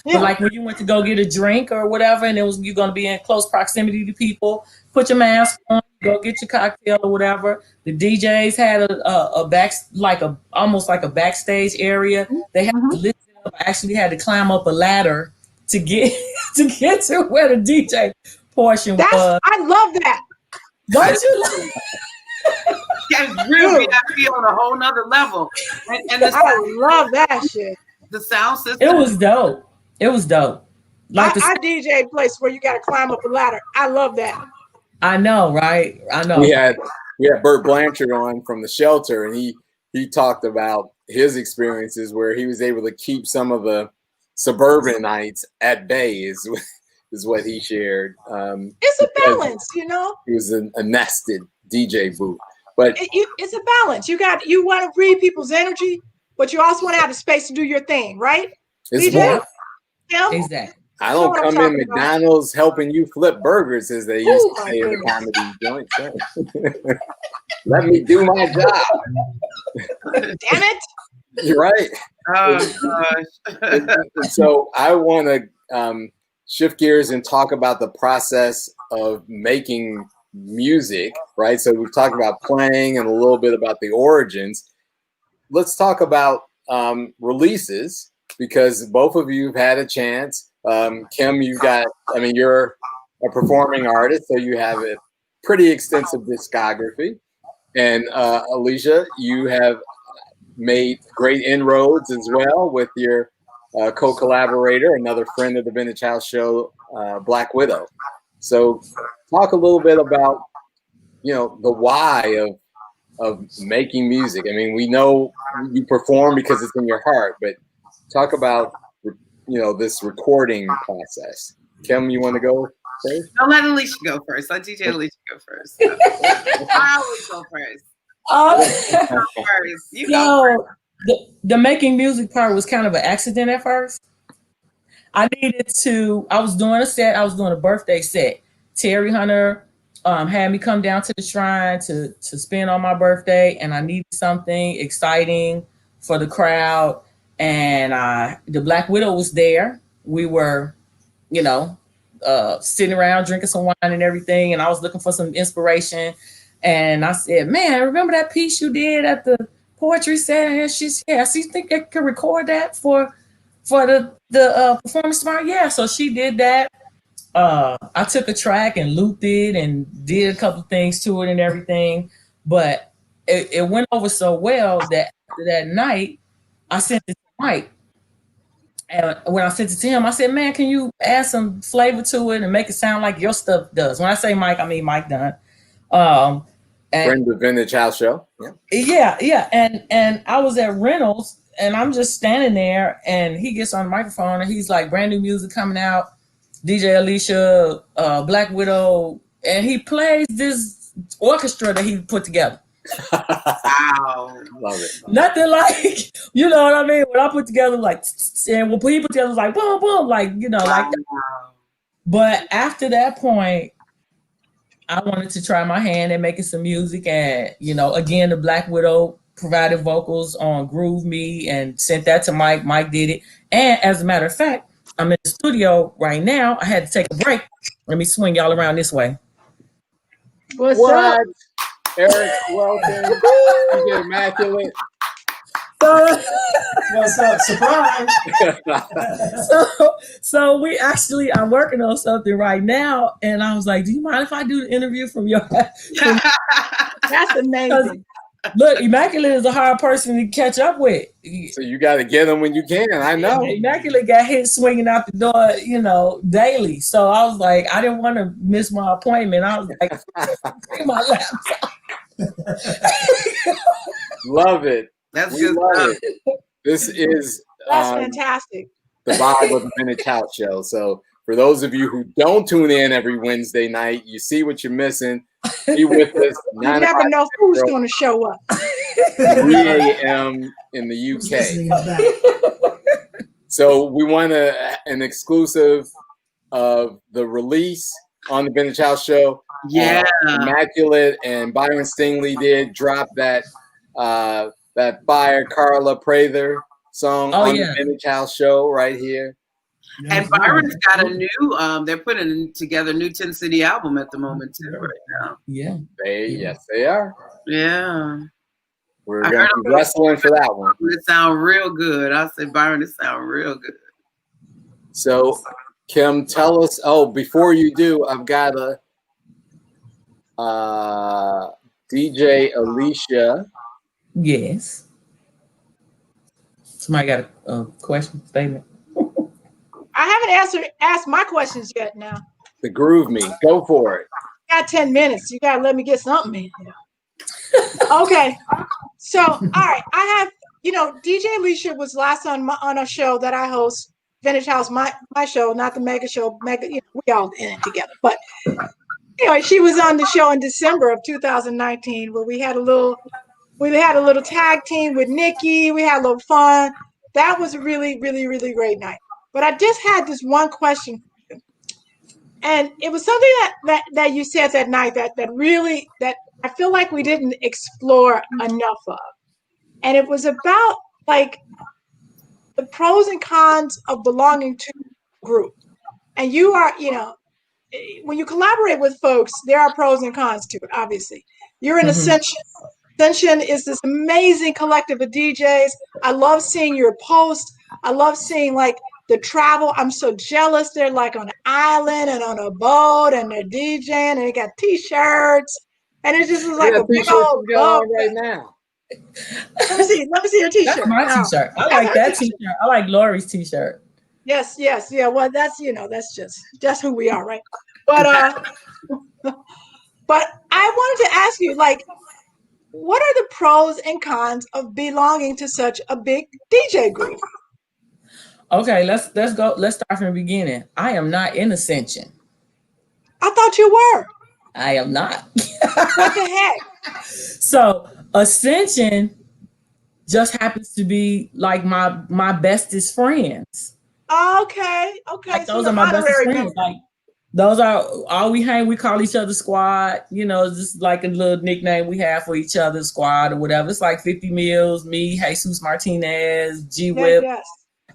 But like when you went to go get a drink or whatever, and you're going to be in close proximity to people, put your mask on, go get your cocktail or whatever. The DJs had almost like a backstage area. They had to lift it up. I actually had to climb up a ladder to get to where the DJ portion was. I love that. Don't you? Yeah, really, that be on a whole nother level. And I love that shit. The sound system. It was dope. Like I DJ place where you got to climb up a ladder. I love that. I know, right? I know. We had Bert Blanchard on from the Shelter, and he talked about his experiences where he was able to keep some of the suburbanites at bay is what he shared. It's a balance, It was a nested DJ booth, but it's a balance. You want to read people's energy, but you also want to have the space to do your thing, right? It's DJ? Exactly. I don't come in McDonald's helping you flip burgers, as they used to say in the comedy joint. Let me do my job. Damn it. You're right. Oh, gosh. So I want to shift gears and talk about the process of making music, right? So we've talked about playing and a little bit about the origins. Let's talk about releases, because both of you have had a chance. Kym, you're a performing artist, so you have a pretty extensive discography. And Alicia, you have made great inroads as well with your co-collaborator, another friend of the Vintage House Show, Black Widow. So talk a little bit about, the why of making music. I mean, we know you perform because it's in your heart, but talk about, this recording process. Kym, you want to go first? Don't let Alicia go first. Let DJ Alicia go first. I always go first. You go first. The making music part was kind of an accident at first. I was doing a birthday set. Terry Hunter had me come down to the shrine to spend on my birthday, and I needed something exciting for the crowd. And the Black Widow was there. We were, sitting around drinking some wine and everything, and I was looking for some inspiration. And I said, "Man, remember that piece you did at the poetry set?" And she think I could record that for the performance tomorrow. Yeah, so she did that. I took a track and looped it and did a couple things to it and everything, but it went over so well that after that night, I sent it to Mike. And when I sent it to him, I said, "Man, can you add some flavor to it and make it sound like your stuff does?" When I say Mike, I mean Mike Dunn. Friend of the Vintage House Show. Yeah. And I was at Reynolds, and I'm just standing there, and he gets on the microphone, and he's like, "Brand new music coming out, DJ Alicia, Black Widow," and he plays this orchestra that he put together. Wow. Love it. Nothing like, you know what I mean? When I put together and when he put together, like boom, boom, like that. But after that point, I wanted to try my hand at making some music, and again, the Black Widow provided vocals on Groove Me and sent that to Mike. Mike did it, and as a matter of fact, I'm in the studio right now. I had to take a break. Let me swing y'all around this way. What's up? Eric, welcome. You get immaculate. What's up? Surprise! So I'm working on something right now, and I was like, "Do you mind if I do the interview from your?" That's amazing. Look, Immaculate is a hard person to catch up with. So you got to get them when you can. I know. Immaculate got hit swinging out the door, daily. So I was like, I didn't want to miss my appointment. I was like, bring my laptop. Love it. That's we good love stuff. it. This is That's fantastic. The vibe of the Vintage House Show. So for those of you who don't tune in every Wednesday night, you see what you're missing. Be with us. You never know who's going to show up. 3 a.m. in the UK. So we want an exclusive of the release on the Vintage House Show. Yeah. Immaculate and Byron Stingley did drop that fire Carla Prather song on the Vintage House Show right here. And Byron's got a new, they're putting together a new 10 City album at the moment too right now. Yeah. Yes, they are. Yeah. We're going to be wrestling for that one. It sounds real good. I said, Byron, it sounds real good. So, Kym, tell us, before you do, I've got a DJ Alicia. Yes. Somebody got a question, statement? I haven't asked my questions yet now. The Groove Me. Go for it. I got 10 minutes. You got to let me get something in. Okay. So, all right. I have, DJ Alicia was last on a show that I host, Vintage House, my show, not the Mega Show. We all in it together. But anyway, she was on the show in December of 2019 where we had a little tag team with Nikki. We had a little fun. That was a really, really, really great night. But I just had this one question, and it was something that you said that night that I feel like we didn't explore enough of, and it was about like the pros and cons of belonging to a group. And you are, when you collaborate with folks, there are pros and cons to it. Obviously, you're in Ascension. Ascension is this amazing collective of DJs. I love seeing your posts. I love seeing like the travel. I'm so jealous. They're like on an island and on a boat and they're DJing and they got t-shirts. And it just is like a big old going love. on right now. Let me see your t-shirt. That's my t-shirt. I like that t-shirt. I like Lori's t-shirt. Yes. Yeah. Well, that's that's who we are, right? But but I wanted to ask you, like, what are the pros and cons of belonging to such a big DJ group? Okay, let's go. Let's start from the beginning. I am not in Ascension. I thought you were. I am not. What the heck? So Ascension just happens to be like my bestest friends. Okay. Like So those you're are my bestest honorary friends. member. Like those are all we hang. We call each other squad. You know, it's just like a little nickname we have for each other, squad or whatever. It's like 50 Mills, me, Jesus Martinez, G Whip, Yes.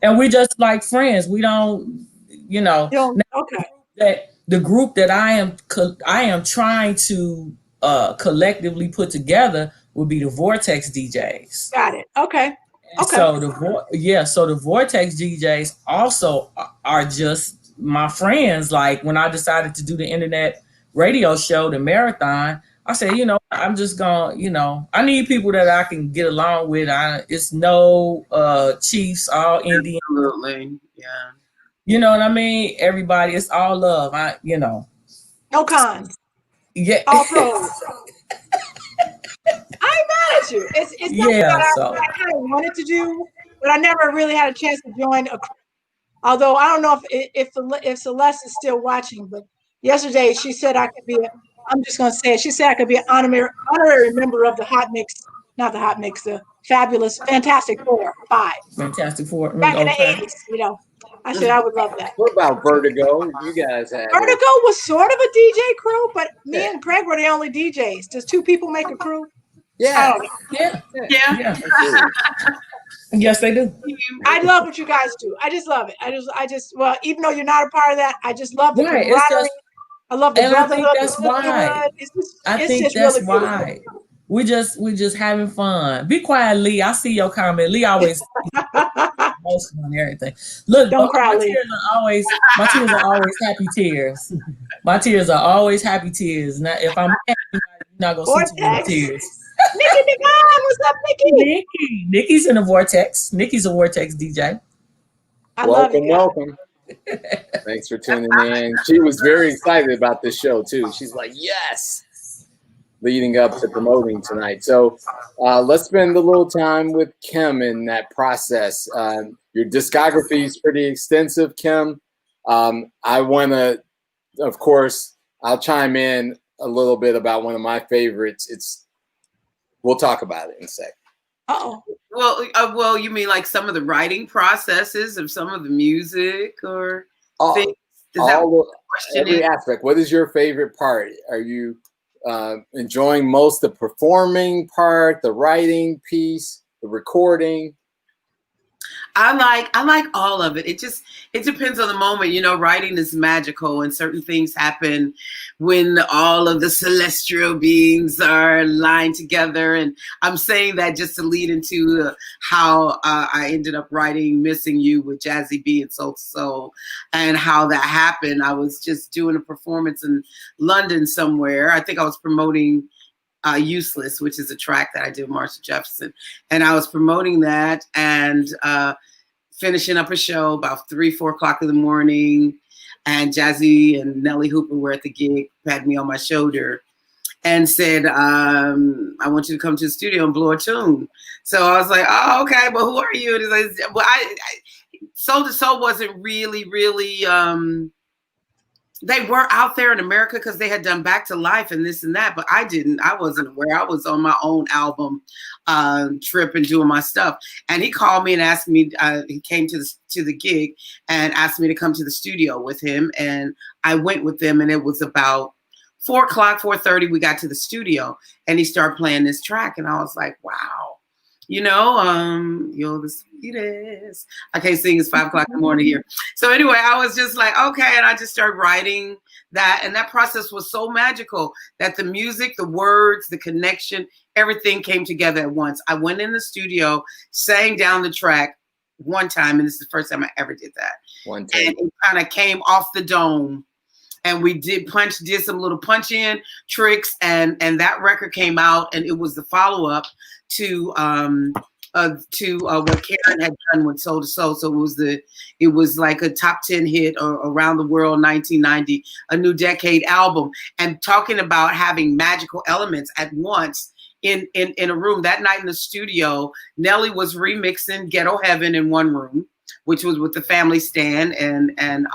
and we just like friends. We don't, you know. Okay. That the group that I am trying to collectively put together will be the Vortex DJs. Got it. Okay. So the Vortex DJs also are just my friends. Like when I decided to do the internet radio show, the marathon, I said, you know, I'm just gonna, you know, I need people that I can get along with. It's no Chiefs, all Indian. Absolutely, yeah. You know what I mean? Everybody, it's all love. No cons. Yeah. All pros. I'm mad at you. It's something that I kind of wanted to do, but I never really had a chance to join a crew. Although I don't know if Celeste is still watching, but yesterday she said I could be. I'm just going to say it. She said I could be an honorary member of the Hot Mix, not the Hot Mix, the fabulous Fantastic Four, 5. Fantastic Four. Back in the 80s, you know. I said I would love that. What about Vertigo? You guys had Vertigo was sort of a DJ crew, but me and Craig were the only DJs. Does 2 people make a crew? Yeah. Yeah. Yes, they do. I love what you guys do. I just love it. I just well, even though you're not a part of that, I just love the camaraderie. I love the brotherhood. I think that's why. I think that's really why. We just having fun. Be quiet, Lee. I see your comment. Lee always emotional and everything. Look, don't cry, my Lee. My tears are always happy tears. My tears are always happy tears. Now, if I'm mad, you're not gonna see too many tears. Nikki, what's up, Nikki? Nikki's in the Vortex. Nikki's a Vortex DJ. Welcome. Thanks for tuning in. She was very excited about this show too. She's like, yes, leading up to promoting tonight. So let's spend a little time with Kym in that process. Your discography is pretty extensive, Kym. I want to, of course, I'll chime in a little bit about one of my favorites. We'll talk about it in a sec. Uh-oh. Well, you mean like some of the writing processes of some of the music or things? Every aspect. What is your favorite part? Are you enjoying most the performing part, the writing piece, the recording? I like all of it. It depends on the moment. You know, writing is magical and certain things happen when all of the celestial beings are lined together. And I'm saying that just to lead into how I ended up writing Missing You with Jazzy B and Soul to Soul and how that happened. I was just doing a performance in London somewhere. I think I was promoting Useless, which is a track that I did with Marshall Jefferson. And I was promoting that and finishing up a show about 3-4 o'clock in the morning. And Jazzy and Nelly Hooper were at the gig, patted me on my shoulder and said, I want you to come to the studio and blow a tune. So I was like, oh, okay, but who are you? And like, well, Soul to Soul wasn't really, they were out there in America because they had done Back to Life and this and that, but I wasn't aware. I was on my own album trip and doing my stuff. And he called me and asked me, he came to the gig and asked me to come to the studio with him. And I went with them, and it was about 4 o'clock, 4:30, we got to the studio and he started playing this track. And I was like, wow. You know, you're the sweetest. I can't sing, it's 5 o'clock in the morning here. So anyway, I was just like, okay. And I just started writing that. And that process was so magical that the music, the words, the connection, everything came together at once. I went in the studio, sang down the track, one time, and this is the first time I ever did that. One time. And it kind of came off the dome. And we did some little punch in tricks, and that record came out, and it was the follow up to what Karen had done with Soul to Soul. So it was like a top 10 hit around the world, 1990, a New Decade album, and talking about having magical elements at once in a room. That night in the studio, Nelly was remixing Ghetto Heaven in one room, which was with the Family Stand and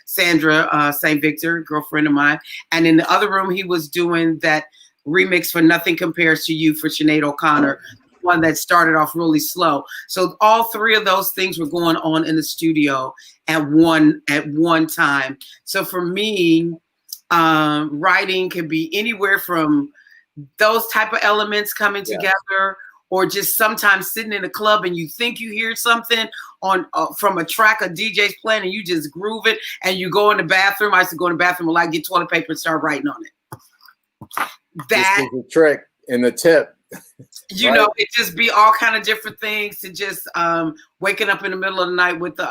Sandra St. Victor, girlfriend of mine. And in the other room, he was doing that remix for Nothing Compares to You for Sinead O'Connor, one that started off really slow. So all three of those things were going on in the studio at one time. So for me, writing can be anywhere from those type of elements coming together, or just sometimes sitting in a club and you think you hear something on from a track a DJ's playing and you just groove it, and you go in the bathroom. I used to go in the bathroom, I get toilet paper and start writing on it. That is the trick in the tip. You know, it just be all kind of different things, to just waking up in the middle of the night with the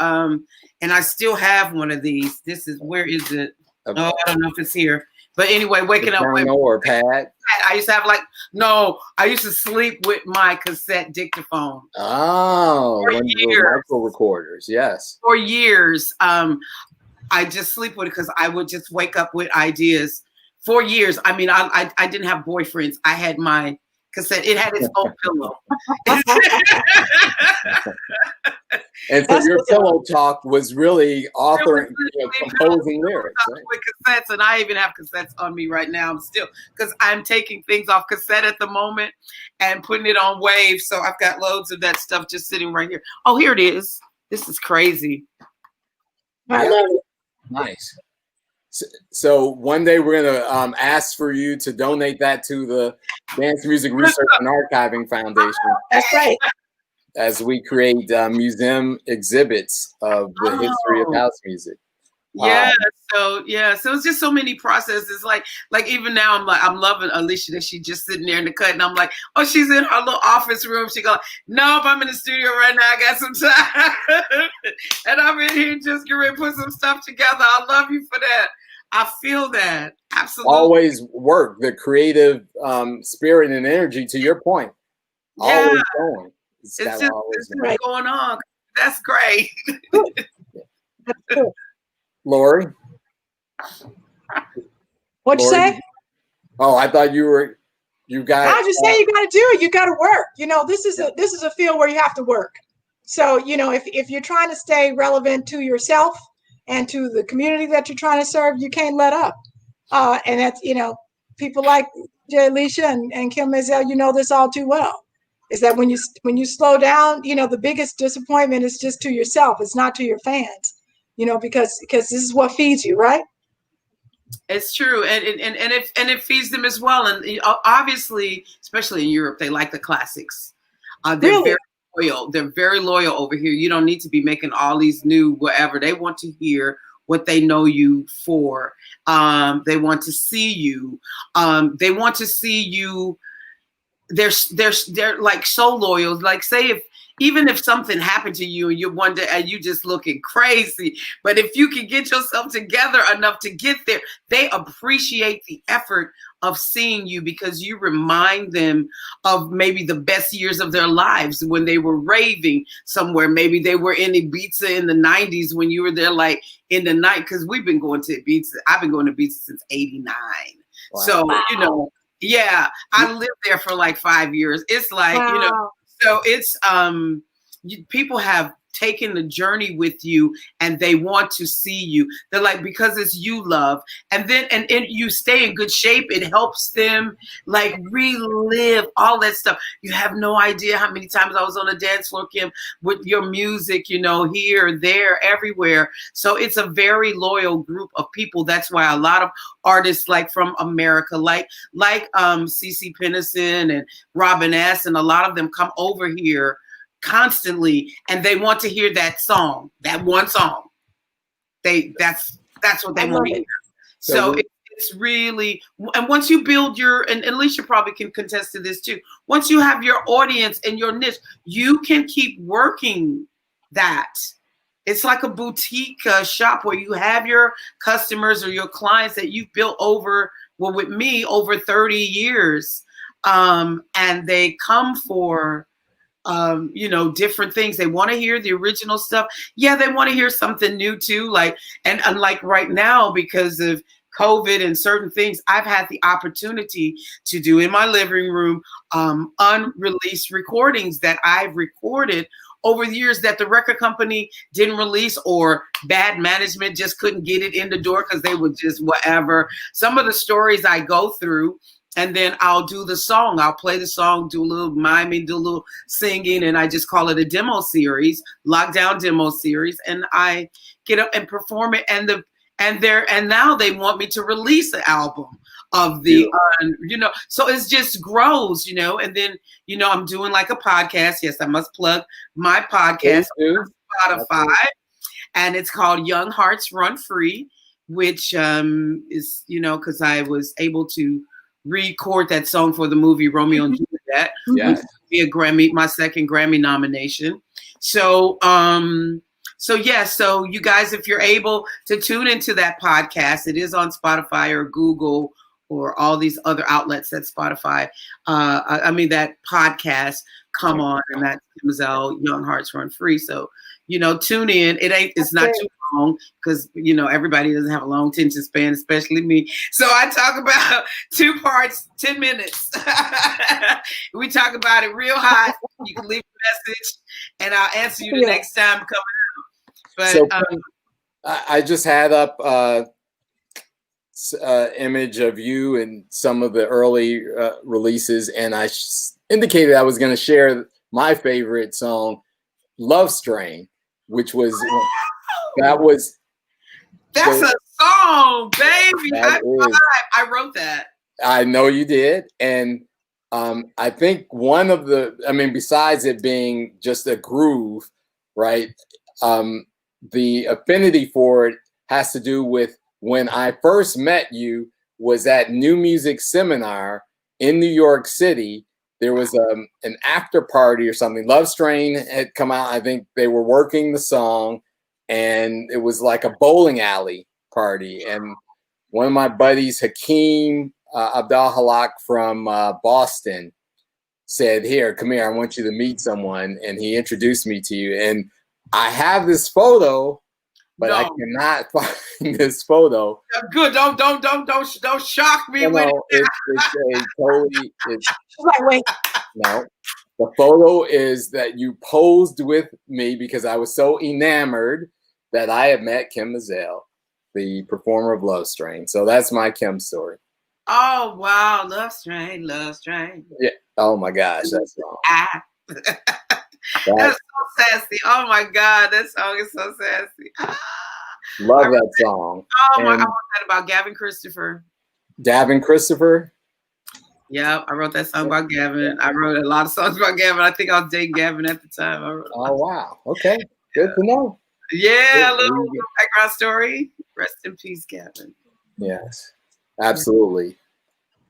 and I still have one of these. This is, where is it? Oh, I don't know if it's here. But anyway, waking up with or pad. I used to have I used to sleep with my cassette dictaphone. Oh, one of the micro recorders, yes. For years, I just sleep with it because I would just wake up with ideas. For years, I mean, I didn't have boyfriends. I had my cassette. It had its own pillow. And so your pillow talk was really authoring, composing lyrics. Right? With cassettes, and I even have cassettes on me right now. I'm still, because I'm taking things off cassette at the moment and putting it on Wave. So I've got loads of that stuff just sitting right here. Oh, here it is. This is crazy. I love it. Nice. So one day we're going to ask for you to donate that to the Dance Music Research and Archiving Foundation. That's right. As we create museum exhibits of the history of house music. Yeah. So it's just so many processes. Like even now, I'm loving Alicia that she just sitting there in the cut, and I'm like, oh, she's in her little office room. She go, nope, I'm in the studio right now. I got some time, and I'm in here just getting ready to put some stuff together. I love you for that. I feel that. Absolutely. Always work, the creative spirit and energy, to your point. Yeah. Always going. It's just going on. That's great. Lori? What'd you say? Oh, I thought you got. I just say you got to do it. You got to work. You know, this is a field where you have to work. So, you know, if you're trying to stay relevant to yourself and to the community that you're trying to serve, you can't let up. And that's, you know, people like Alicia and Kym Mazelle, you know this all too well. Is that when you slow down, you know, the biggest disappointment is just to yourself. It's not to your fans, you know, because this is what feeds you, right? It's true, and it feeds them as well. And obviously, especially in Europe, they like the classics. They're really? Very loyal. They're very loyal over here. You don't need to be making all these new whatever. They want to hear what they know you for. They want to see you. They want to see you. They're like so loyal. Like, say even if something happened to you and you wonder and you just looking crazy, but if you can get yourself together enough to get there, they appreciate the effort of seeing you, because you remind them of maybe the best years of their lives when they were raving somewhere. Maybe they were in Ibiza in the 90s when you were there, like in the night, because we've been going to Ibiza. I've been going to Ibiza since '89. Wow. So, you know, yeah, I lived there for like 5 years. It's like, you know, so it's people have taken the journey with you and they want to see you. They're like, because it's you, love. And then and you stay in good shape, it helps them like relive all that stuff. You have no idea how many times I was on the dance floor, Kym, with your music, you know, here, there, everywhere. So it's a very loyal group of people. That's why a lot of artists like from America, like CeCe Peniston and Robin S., and a lot of them come over here constantly, and they want to hear that song, that one song. That's what they want to hear. So it's really, and once you build and Alicia probably can contest to this too, once you have your audience and your niche, you can keep working that. It's like a boutique shop where you have your customers or your clients that you've built over, well, with me, over 30 years. And they come for, different things. They want to hear the original stuff. Yeah, they want to hear something new too. Like, and unlike right now, because of COVID and certain things, I've had the opportunity to do in my living room unreleased recordings that I've recorded over the years that the record company didn't release, or bad management just couldn't get it in the door because they would just whatever. Some of the stories I go through, and then I'll do the song. I'll play the song, do a little miming, do a little singing, and I just call it a demo series, lockdown demo series, and I get up and perform it. And now they want me to release an album of the, so it just grows, and then, I'm doing like a podcast. Yes, I must plug my podcast on Spotify, and it's called Young Hearts Run Free, which is, because I was able to record that song for the movie Romeo and Juliet, which would be my second Grammy nomination. So, so you guys, if you're able to tune into that podcast, it is on Spotify or Google or all these other outlets that Spotify, that podcast come on, and that's Kym Mazelle, Young Hearts Run Free. So, tune in. It's not too long because, everybody doesn't have a long attention span, especially me. So I talk about 2 parts, 10 minutes. We talk about it real hot. You can leave a message and I'll answer you the next time coming out. But so I just had up image of you and some of the early releases, and I indicated I was going to share my favorite song, Love Strain, which was that's a song, baby. I wrote that. I know you did. And I think one of besides it being just a groove, right? The affinity for it has to do with when I first met you was at New Music Seminar in New York City. There was an after party or something. Love Strain had come out. I think they were working the song, and it was like a bowling alley party. And one of my buddies, Hakeem Abdal-Halak from Boston, said, "Here, come here. I want you to meet someone." And he introduced me to you. And I have this photo, but I cannot find this photo. Good. Don't shock me with it. It's wait. No. The photo is that you posed with me because I was so enamored that I had met Kym Mazelle, the performer of Love Strain. So that's my Kym story. Oh, wow. Love Strain, Love Strain. Yeah. Oh, my gosh. That song. That's so sassy. Oh, my God. That song is so sassy. Love that song. Oh, I wrote that about Gavin Christopher. Gavin Christopher? Yeah, I wrote that song about Gavin. I wrote a lot of songs about Gavin. I think I was dating Gavin at the time. Oh, wow. Okay. Good to know. Yeah, a little background story. Rest in peace, Gavin. Yes, absolutely.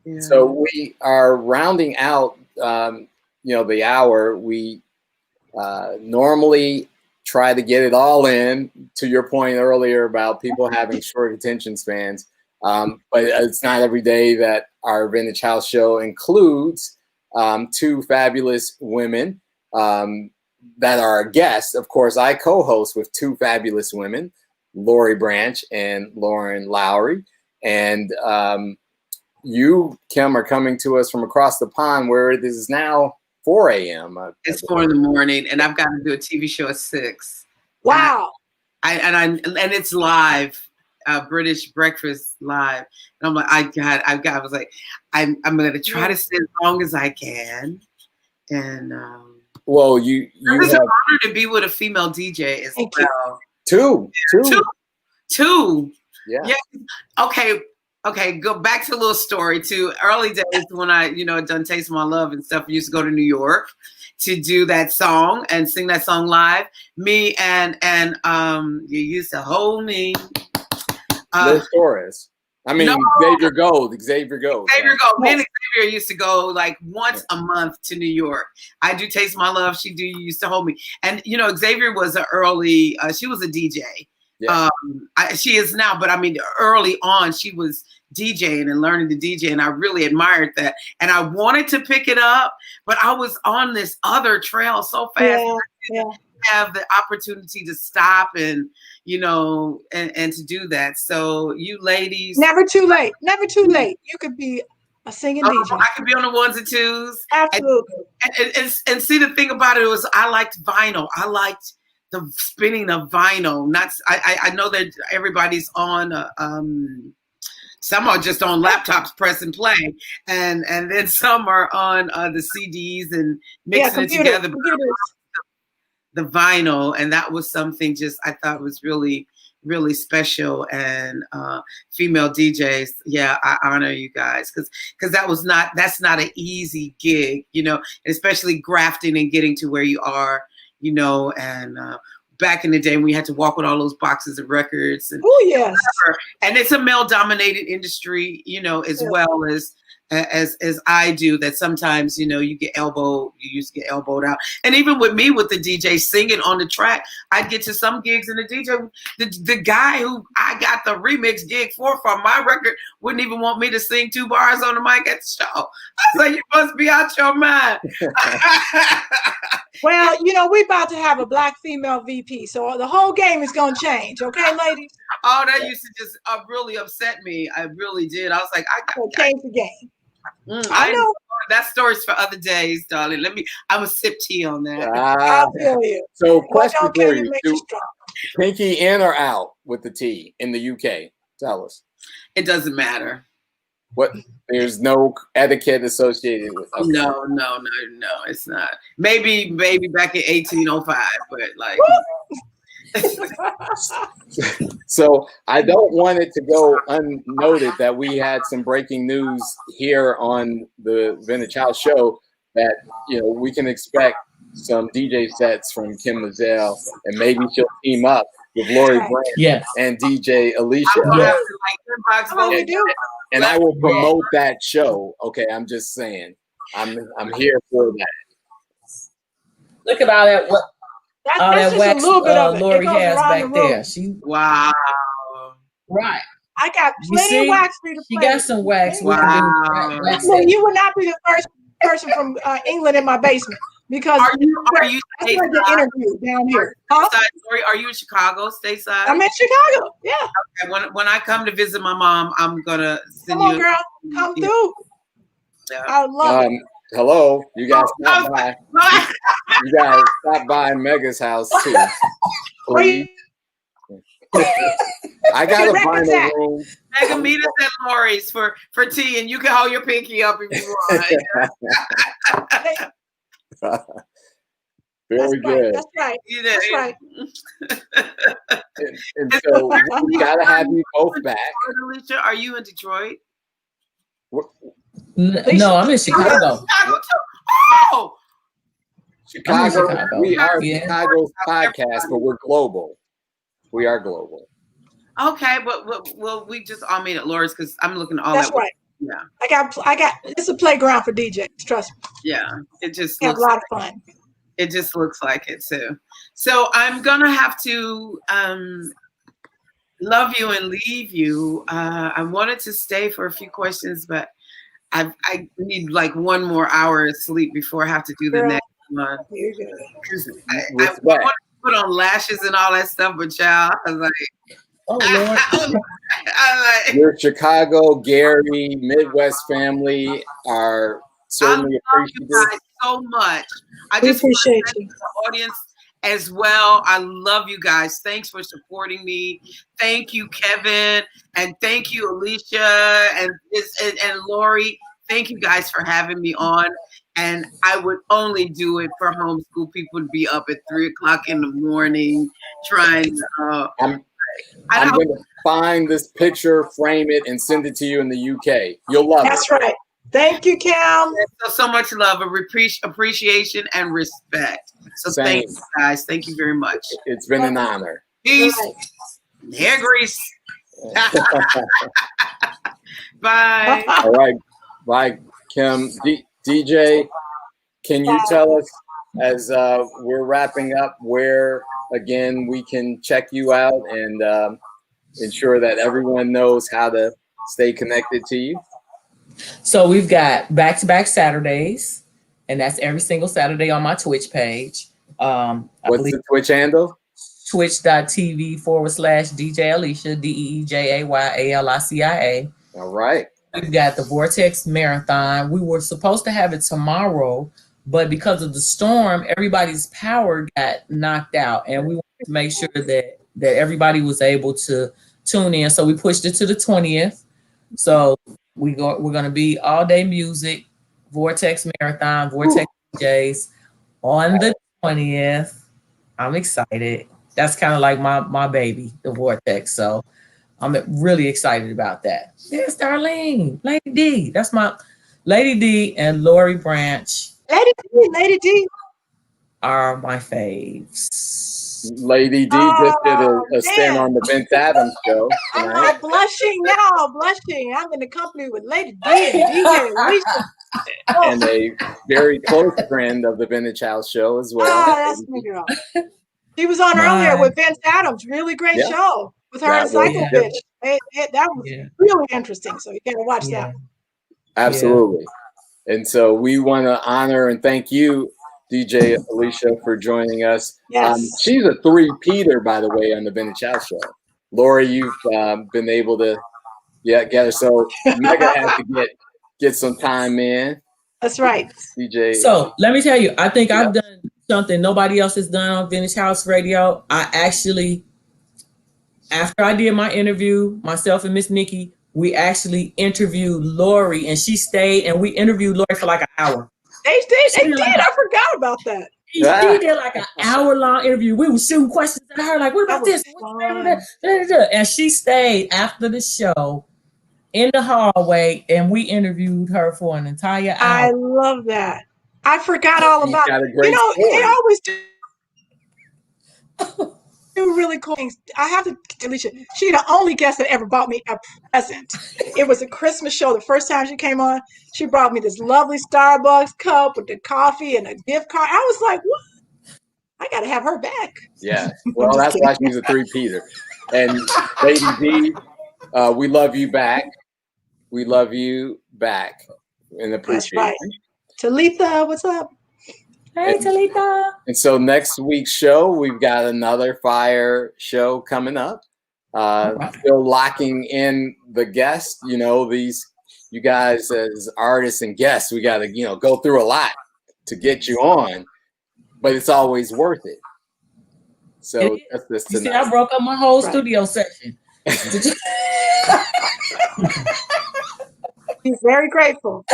Yeah. So we are rounding out, the hour. We normally try to get it all in, to your point earlier about people having short attention spans. But it's not every day that our Vintage House show includes 2 fabulous women that are our guests. Of course, I co-host with 2 fabulous women, Lori Branch and Lauren Lowery. And you, Kym, are coming to us from across the pond where it is now 4 a.m. It's 4 in the morning, and I've got to do a TV show at 6. Wow. And it's live. British Breakfast Live, and I'm like, I was like, I'm going to try to stay as long as I can, and well, you it's an honor to be with a female DJ as well. Two. Yeah. Okay. Go back to a little story too. Early days when I, done Taste My Love and stuff, I used to go to New York to do that song and sing that song live. Me and You Used to Hold Me. Los Torres. I mean, No. Xavier Gold. Xavier Gold. Me and Xavier used to go like once a month to New York. I do Taste My Love. She used to hold me. And, you know, Xavier was she was a DJ. Yeah. She is now, but I mean, early on, she was DJing and learning to DJ. And I really admired that. And I wanted to pick it up, but I was on this other trail so fast. Yeah. Have the opportunity to stop and, you know, and to do that. So you ladies, never too late. You could be a singing DJ. I could be on the ones and twos. Absolutely. And see, the thing about it was I liked vinyl. I liked the spinning of vinyl. I know that everybody's on some are just on laptops press and play, and then some are on the CDs and mixing it together. The vinyl, and that was something just I thought was really, really special. And female DJs, yeah, I honor you guys because that's not an easy gig, you know, especially grafting and getting to where you are, you know. And back in the day, we had to walk with all those boxes of records. And, and it's a male-dominated industry, you know, as well as I do, that sometimes, you know, you used to get elbowed out. And even with me, with the DJ singing on the track, I'd get to some gigs and the DJ, the guy who I got the remix gig for my record wouldn't even want me to sing 2 bars on the mic at the show. I was like, you must be out your mind. Well, you know, we're about to have a black female VP, so the whole game is going to change. Okay, ladies? Oh, that used to just really upset me. I really did. I was like, I got to change the game. I know. That story's for other days, darling. I'm a sip tea on that. I'll tell you. So, question for you: Pinky in or out with the tea in the UK? Tell us. It doesn't matter. What? There's no etiquette associated with it. Okay. No, it's not. Maybe back in 1805, but like. So I don't want it to go unnoted that we had some breaking news here on the Vintage House show that, you know, we can expect some DJ sets from Kym Mazelle, and maybe she'll team up with Lowery Brand and DJ Alicia. And I will promote that show. Okay, I'm just saying. I'm here for that. Look at all that that wax a little bit of Lowery has back there. Wow. Right. I got plenty of wax for you to play. She got some wax. Wow. You would not be the first person from England in my basement, because are you the interview down here? Huh? Are you in Chicago, stateside? I'm in Chicago. Yeah. Okay. When I come to visit my mom, I'm gonna send you. Come on, girl. Come through. Yeah. I love it. Hello, you guys stop by. You guys stop by Mega's house too, please. I got a vinyl room. Mega, meet us at Lori's for tea, and you can hold your pinky up if you want. Very good. That's right. That's right. And so we gotta have you both back. Alicia, are you in Detroit? No, I'm in Chicago. Oh, Chicago. We are Chicago's podcast, but we're global. We are global. Okay, but we just all meet at Laura's because I'm looking all That's that. Right. Yeah. I got. It's a playground for DJs. Trust me. Yeah, it just have a lot of fun. It just looks like it too. So I'm gonna have to love you and leave you. I wanted to stay for a few questions, but I need like 1 more hour of sleep before I have to do the next one. I want to put on lashes and all that stuff, but child, I was like, oh Lord. Your Chicago, Gary, Midwest family are certainly appreciative. You guys so much. I just appreciate you. The audience as well. I love you guys. Thanks for supporting me. Thank you, Kevin, and thank you, Alicia, and Lori. Thank you guys for having me on. And I would only do it for homeschool people to be up at 3 o'clock in the morning trying. I'm going to find this picture, frame it, and send it to you in the UK. You'll love it. That's right. Thank you, Kym. So much love, appreciation, and respect. So thank you, guys. Thank you very much. It's been an honor. Peace. Hair grease. Bye. All right. Bye, Kym. DJ, can you tell us, as we're wrapping up, where, again, we can check you out and ensure that everyone knows how to stay connected to you? So we've got back-to-back Saturdays, and that's every single Saturday on my Twitch page. What's the Twitch handle? Twitch.tv/DJ Alicia, DeeJayAlicia. All right. We've got the Vortex Marathon. We were supposed to have it tomorrow, but because of the storm, everybody's power got knocked out, and we wanted to make sure that everybody was able to tune in. So we pushed it to the 20th. So we're going to be all day music, Vortex Marathon, Vortex DJs on the 20th. I'm excited. That's kind of like my baby, the Vortex. So I'm really excited about that. Yes, Darlene, Lady D. That's my Lady D and Lori Branch. Lady D are my faves. Lady D just did a stint on the Vince Adams show. I'm blushing now, blushing. I'm in the company with Lady D and DJ Alicia. And a very close friend of the Vintage House show as well. That's my girl. She was on earlier with Vince Adams. Really great show with her and Psycho Bitch. That was really interesting. So you gotta watch that. Absolutely. And so we want to honor and thank you, DJ Alicia, for joining us. Yes. She's a three-peater, by the way, on the Vintage House show. Lori, you've been able to get her. So Mega had to get some time in. That's right. DJ. So let me tell you, I think I've done something nobody else has done on Vintage House Radio. I actually, after I did my interview, myself and Miss Nikki, we actually interviewed Lori, and she stayed, and we interviewed Lori for like an hour. They did. I forgot about that. She did like an hour-long interview. We were shooting questions at her, like, what about this? And she stayed after the show in the hallway, and we interviewed her for an entire hour. I love that. I forgot all about it. They always do really cool things. I have to, Alicia, she's the only guest that ever bought me a present. It was a Christmas show. The first time she came on, she brought me this lovely Starbucks cup with the coffee and a gift card. I was like, what? I got to have her back. Yeah. Well, that's why she's a three-peater. And Lady D, we love you back. We love you back and appreciate That's right. you. Talitha, what's up? Hey, Talitha. And so next week's show, we've got another fire show coming up. Still locking in the guests. You know, you guys as artists and guests, we got to, go through a lot to get you on, but it's always worth it. So that's this tonight. You see, I broke up my whole studio section. He's very grateful.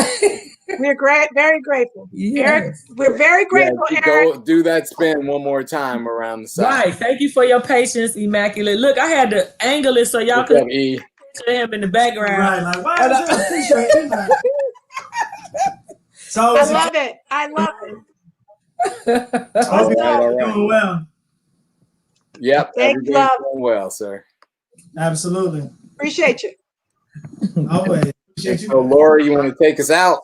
We're very grateful. Yes. Eric, we're very grateful, Eric. Go do that spin one more time around the side. Right. Thank you for your patience, Immaculate. Look, I had to angle it so y'all could picture him in the background. Right, like, why is that? So I love it. I love it. All right. Doing well. Yep. Thank you, everything's going well, sir. Absolutely. Appreciate you. Always. Appreciate you. So, Laura, you want to take us out?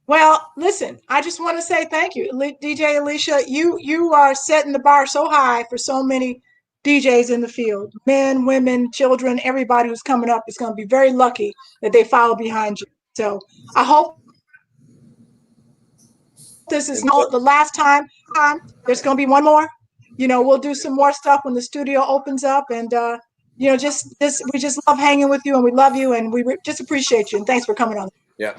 Well, listen, I just want to say thank you, DJ Alicia. You are setting the bar so high for so many DJs in the field. Men, women, children, everybody who's coming up is going to be very lucky that they follow behind you. So I hope this is not the last time. There's going to be one more. We'll do some more stuff when the studio opens up, and we just love hanging with you, and we love you, and we just appreciate you, and thanks for coming on. Yeah.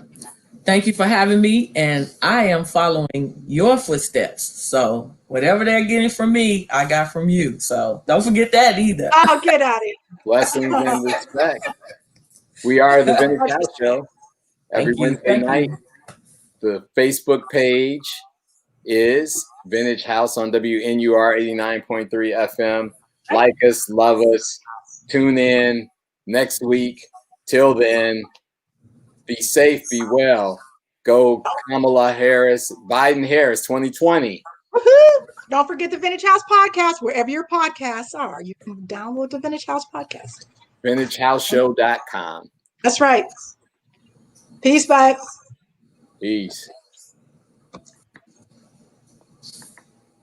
Thank you for having me, and I am following your footsteps. So whatever they're getting from me, I got from you. So don't forget that either. I'll get at it. Blessings and respect. We are the Vintage House Show every Wednesday night. The Facebook page is Vintage House on WNUR 89.3 FM. Like us, love us, tune in next week. Till then, be safe, be well. Go Kamala Harris, Biden Harris 2020. Woohoo! Don't forget the Vintage House Podcast, wherever your podcasts are. You can download the Vintage House Podcast. VintageHouseShow.com. That's right. Peace, bye. Peace.